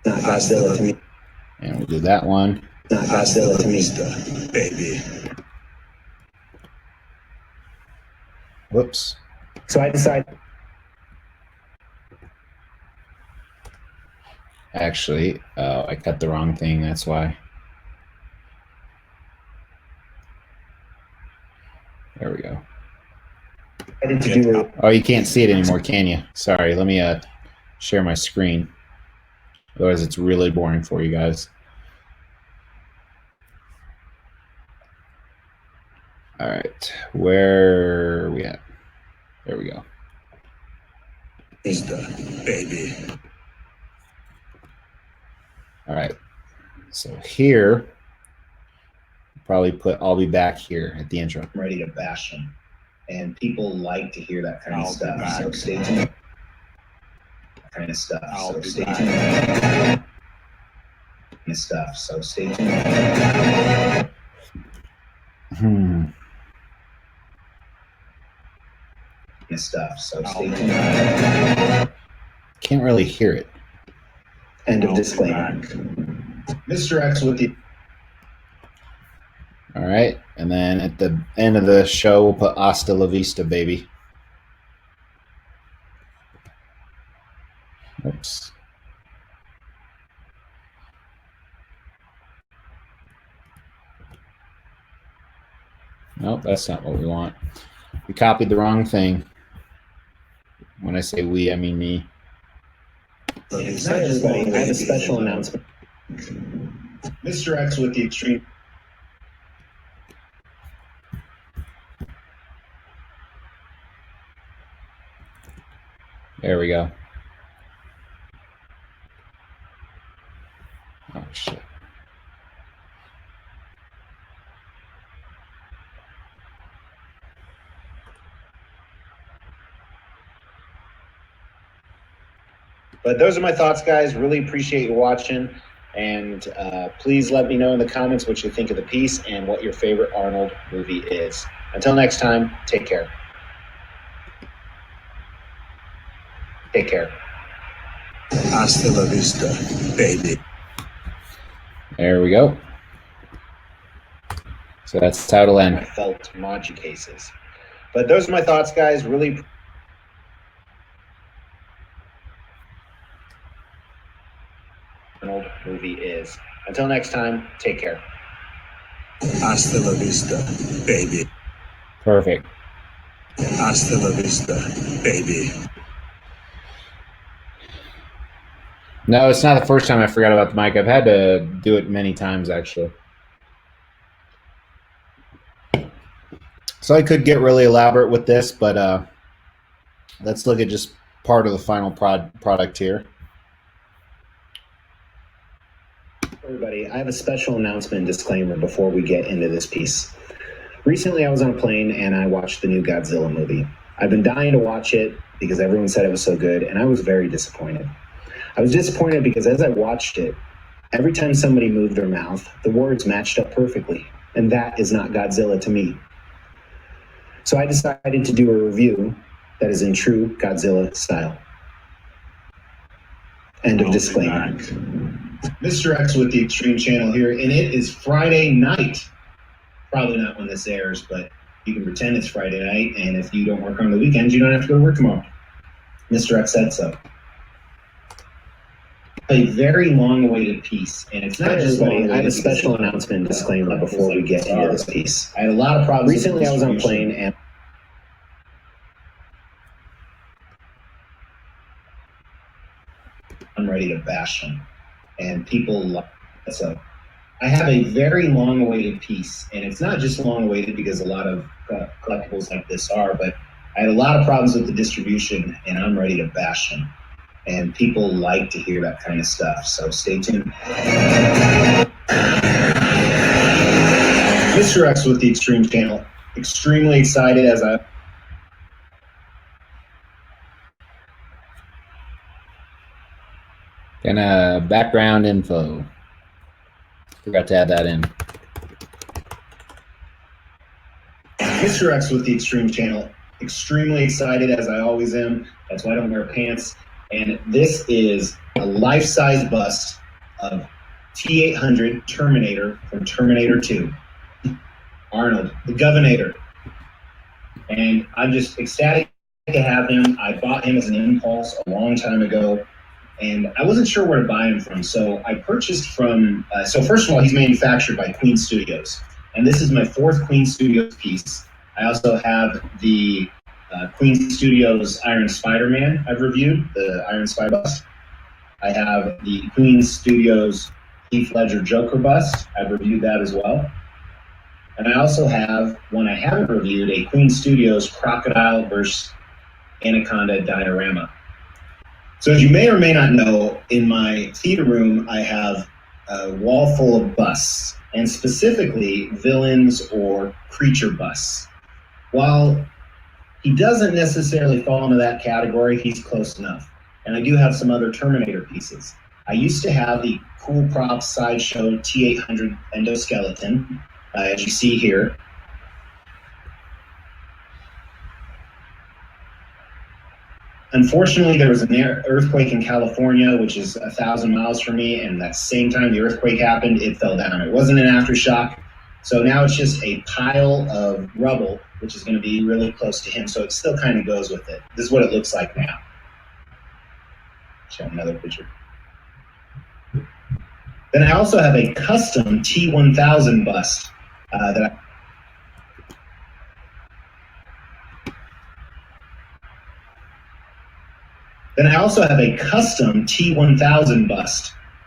Not Godzilla to me. And we'll do that one. Not Godzilla to me. Baby. Whoops. So I decided. Actually, I cut the wrong thing. That's why. There we go. I did to do. Oh, you can't see it anymore, can you? Sorry. Let me share my screen. Otherwise, it's really boring for you guys. All right. Where are we at? There we go. Baby. All right. So here, probably put I'll be back here at the intro. I'm ready to bash them. And people like to hear that kind of I'll be stuff. back. So stay tuned. Kind of stuff. I'll So be stay back. tuned. Kind of stuff. So stay tuned. Kind of stuff. So stay tuned. Can't really hear it. End of I'll be disclaimer. back. Mr. X with the All right. And then at the end of the show, we'll put Hasta la Vista, baby. Oops. Nope, that's not what we want. We copied the wrong thing. When I say we, I mean me. It's Hi, not just everybody. I have a babies. special announcement. Mr. X with the extreme. There we go. Oh, shit. But those are my thoughts, guys. Really appreciate you watching. And please let me know in the comments what you think of the piece and what your favorite Arnold movie is. Until next time, take care. Take care. Hasta la vista, baby. There we go. So that's how it'll end. I felt Maji cases. But those are my thoughts, guys. Really. Arnold movie is. Until next time, take care. Hasta la vista, baby. Perfect. Hasta la vista, baby. No, it's not the first time I forgot about the mic. I've had to do it many times, actually. So I could get really elaborate with this, but let's look at just part of the final product here. Everybody, I have a special announcement and disclaimer before we get into this piece. Recently, I was on a plane and I watched the new Godzilla movie. I've been dying to watch it because everyone said it was so good, and I was very disappointed. I was disappointed because as I watched it, every time somebody moved their mouth, the words matched up perfectly, and that is not Godzilla to me. So I decided to do a review that is in true Godzilla style. End of disclaimer. Mr. X with the Extreme Channel here, and it is Friday night. Probably not when this airs, but you can pretend it's Friday night, and if you don't work on the weekends, you don't have to go to work tomorrow. Mr. X said so. A very long-awaited piece, and it's not Hi, just everybody. I have a long-awaited special because announcement and disclaimer before we get into this piece. I had a lot of problems. with Recently, I was on a distribution. plane and I'm ready to bash them, and people love it. So I have a very long-awaited piece, and it's not just long-awaited because a lot of collectibles like this are, but I had a lot of problems with the distribution, and I'm ready to bash them. And people like to hear that kind of stuff, so stay tuned. Mr. X with the Extreme Channel. Extremely excited as I... And background info. Forgot to add that in. Mr. X with the Extreme Channel. Extremely excited as I always am. That's why I don't wear pants. And this is a life-size bust of T-800 Terminator from Terminator 2. Arnold, the Governator. And I'm just ecstatic to have him. I bought him as an impulse a long time ago, and I wasn't sure where to buy him from. So I purchased from, so first of all, he's manufactured by Queen Studios. And this is my fourth Queen Studios piece. I also have the Queen Studios Iron Spider-Man I've reviewed, the Iron Spy bust. I have the Queen Studios Heath Ledger Joker bust. I've reviewed that as well. And I also have one I haven't reviewed, a Queen Studios Crocodile versus Anaconda diorama. So as you may or may not know, in my theater room, I have a wall full of busts, and specifically villains or creature busts. While he doesn't necessarily fall into that category, he's close enough. And I do have some other Terminator pieces. I used to have the Cool Props Sideshow T-800 endoskeleton, as you see here. Unfortunately, there was an earthquake in California, which is 1,000 miles from me, and that same time the earthquake happened, it fell down. It wasn't an aftershock, so now it's just a pile of rubble, which is going to be really close to him, so it still kind of goes with it. This is what it looks like now. Show another picture. Then I also have a custom T-1000 bust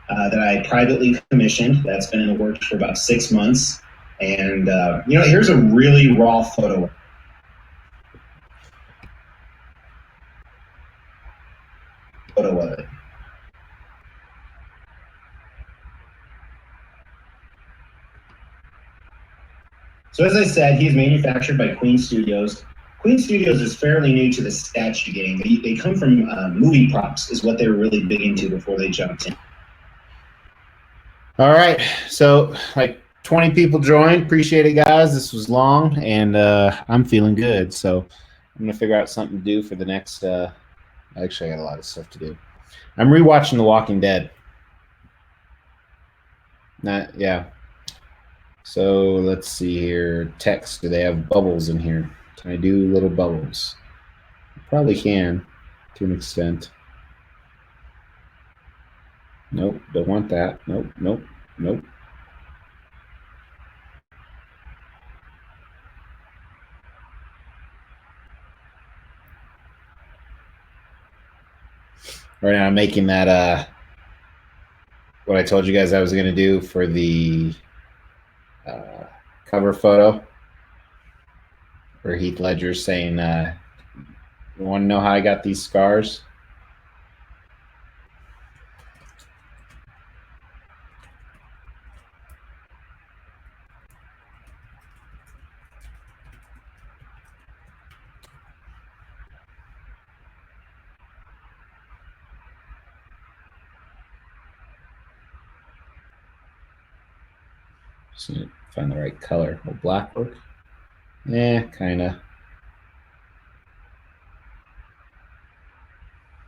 that I privately commissioned. That's been in the works for about 6 months. And, here's a really raw photo of it. So as I said, he's manufactured by Queen Studios. Queen Studios is fairly new to the statue game. They come from movie props is what they were really big into before they jumped in. All right. So like 20 people joined. Appreciate it, guys. This was long, and I'm feeling good. So I'm going to figure out something to do for the next actually, I got a lot of stuff to do. I'm rewatching The Walking Dead. Yeah. So let's see here. Text. Do they have bubbles in here? Can I do little bubbles? Probably can, to an extent. Nope, don't want that. Nope, nope, nope. Right now I'm making that what I told you guys I was going to do for the cover photo where Heath Ledger saying, you want to know how I got these scars? Just need to find the right color. Will black work? Yeah, kind of.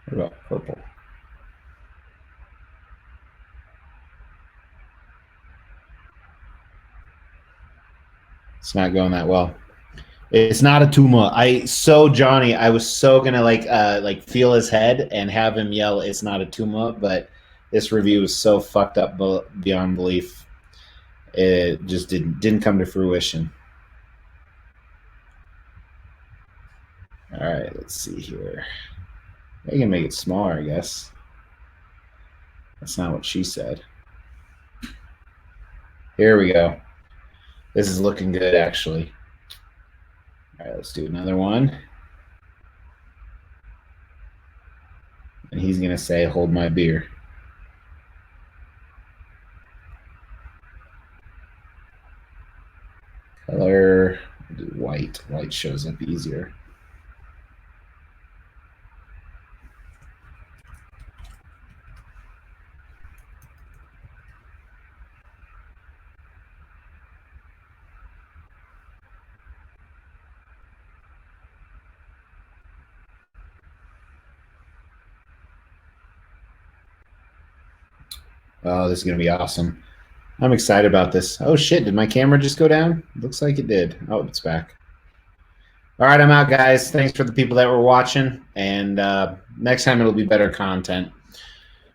What about purple? It's not going that well. It's not a tumor. Johnny, I was so gonna like feel his head and have him yell, "It's not a tumor," but this review was so fucked up beyond belief. It just didn't come to fruition. All right, let's see here. I can make it smaller, I guess. That's not what she said. Here we go. This is looking good, actually. All right, let's do another one. And he's going to say, "Hold my beer." Color, do white. White shows up easier. Oh, this is going to be awesome. I'm excited about this. Oh, shit. Did my camera just go down? Looks like it did. Oh, it's back. All right, I'm out, guys. Thanks for the people that were watching. And next time it'll be better content.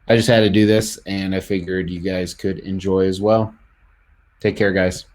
I just had to do this, and I figured you guys could enjoy as well. Take care, guys.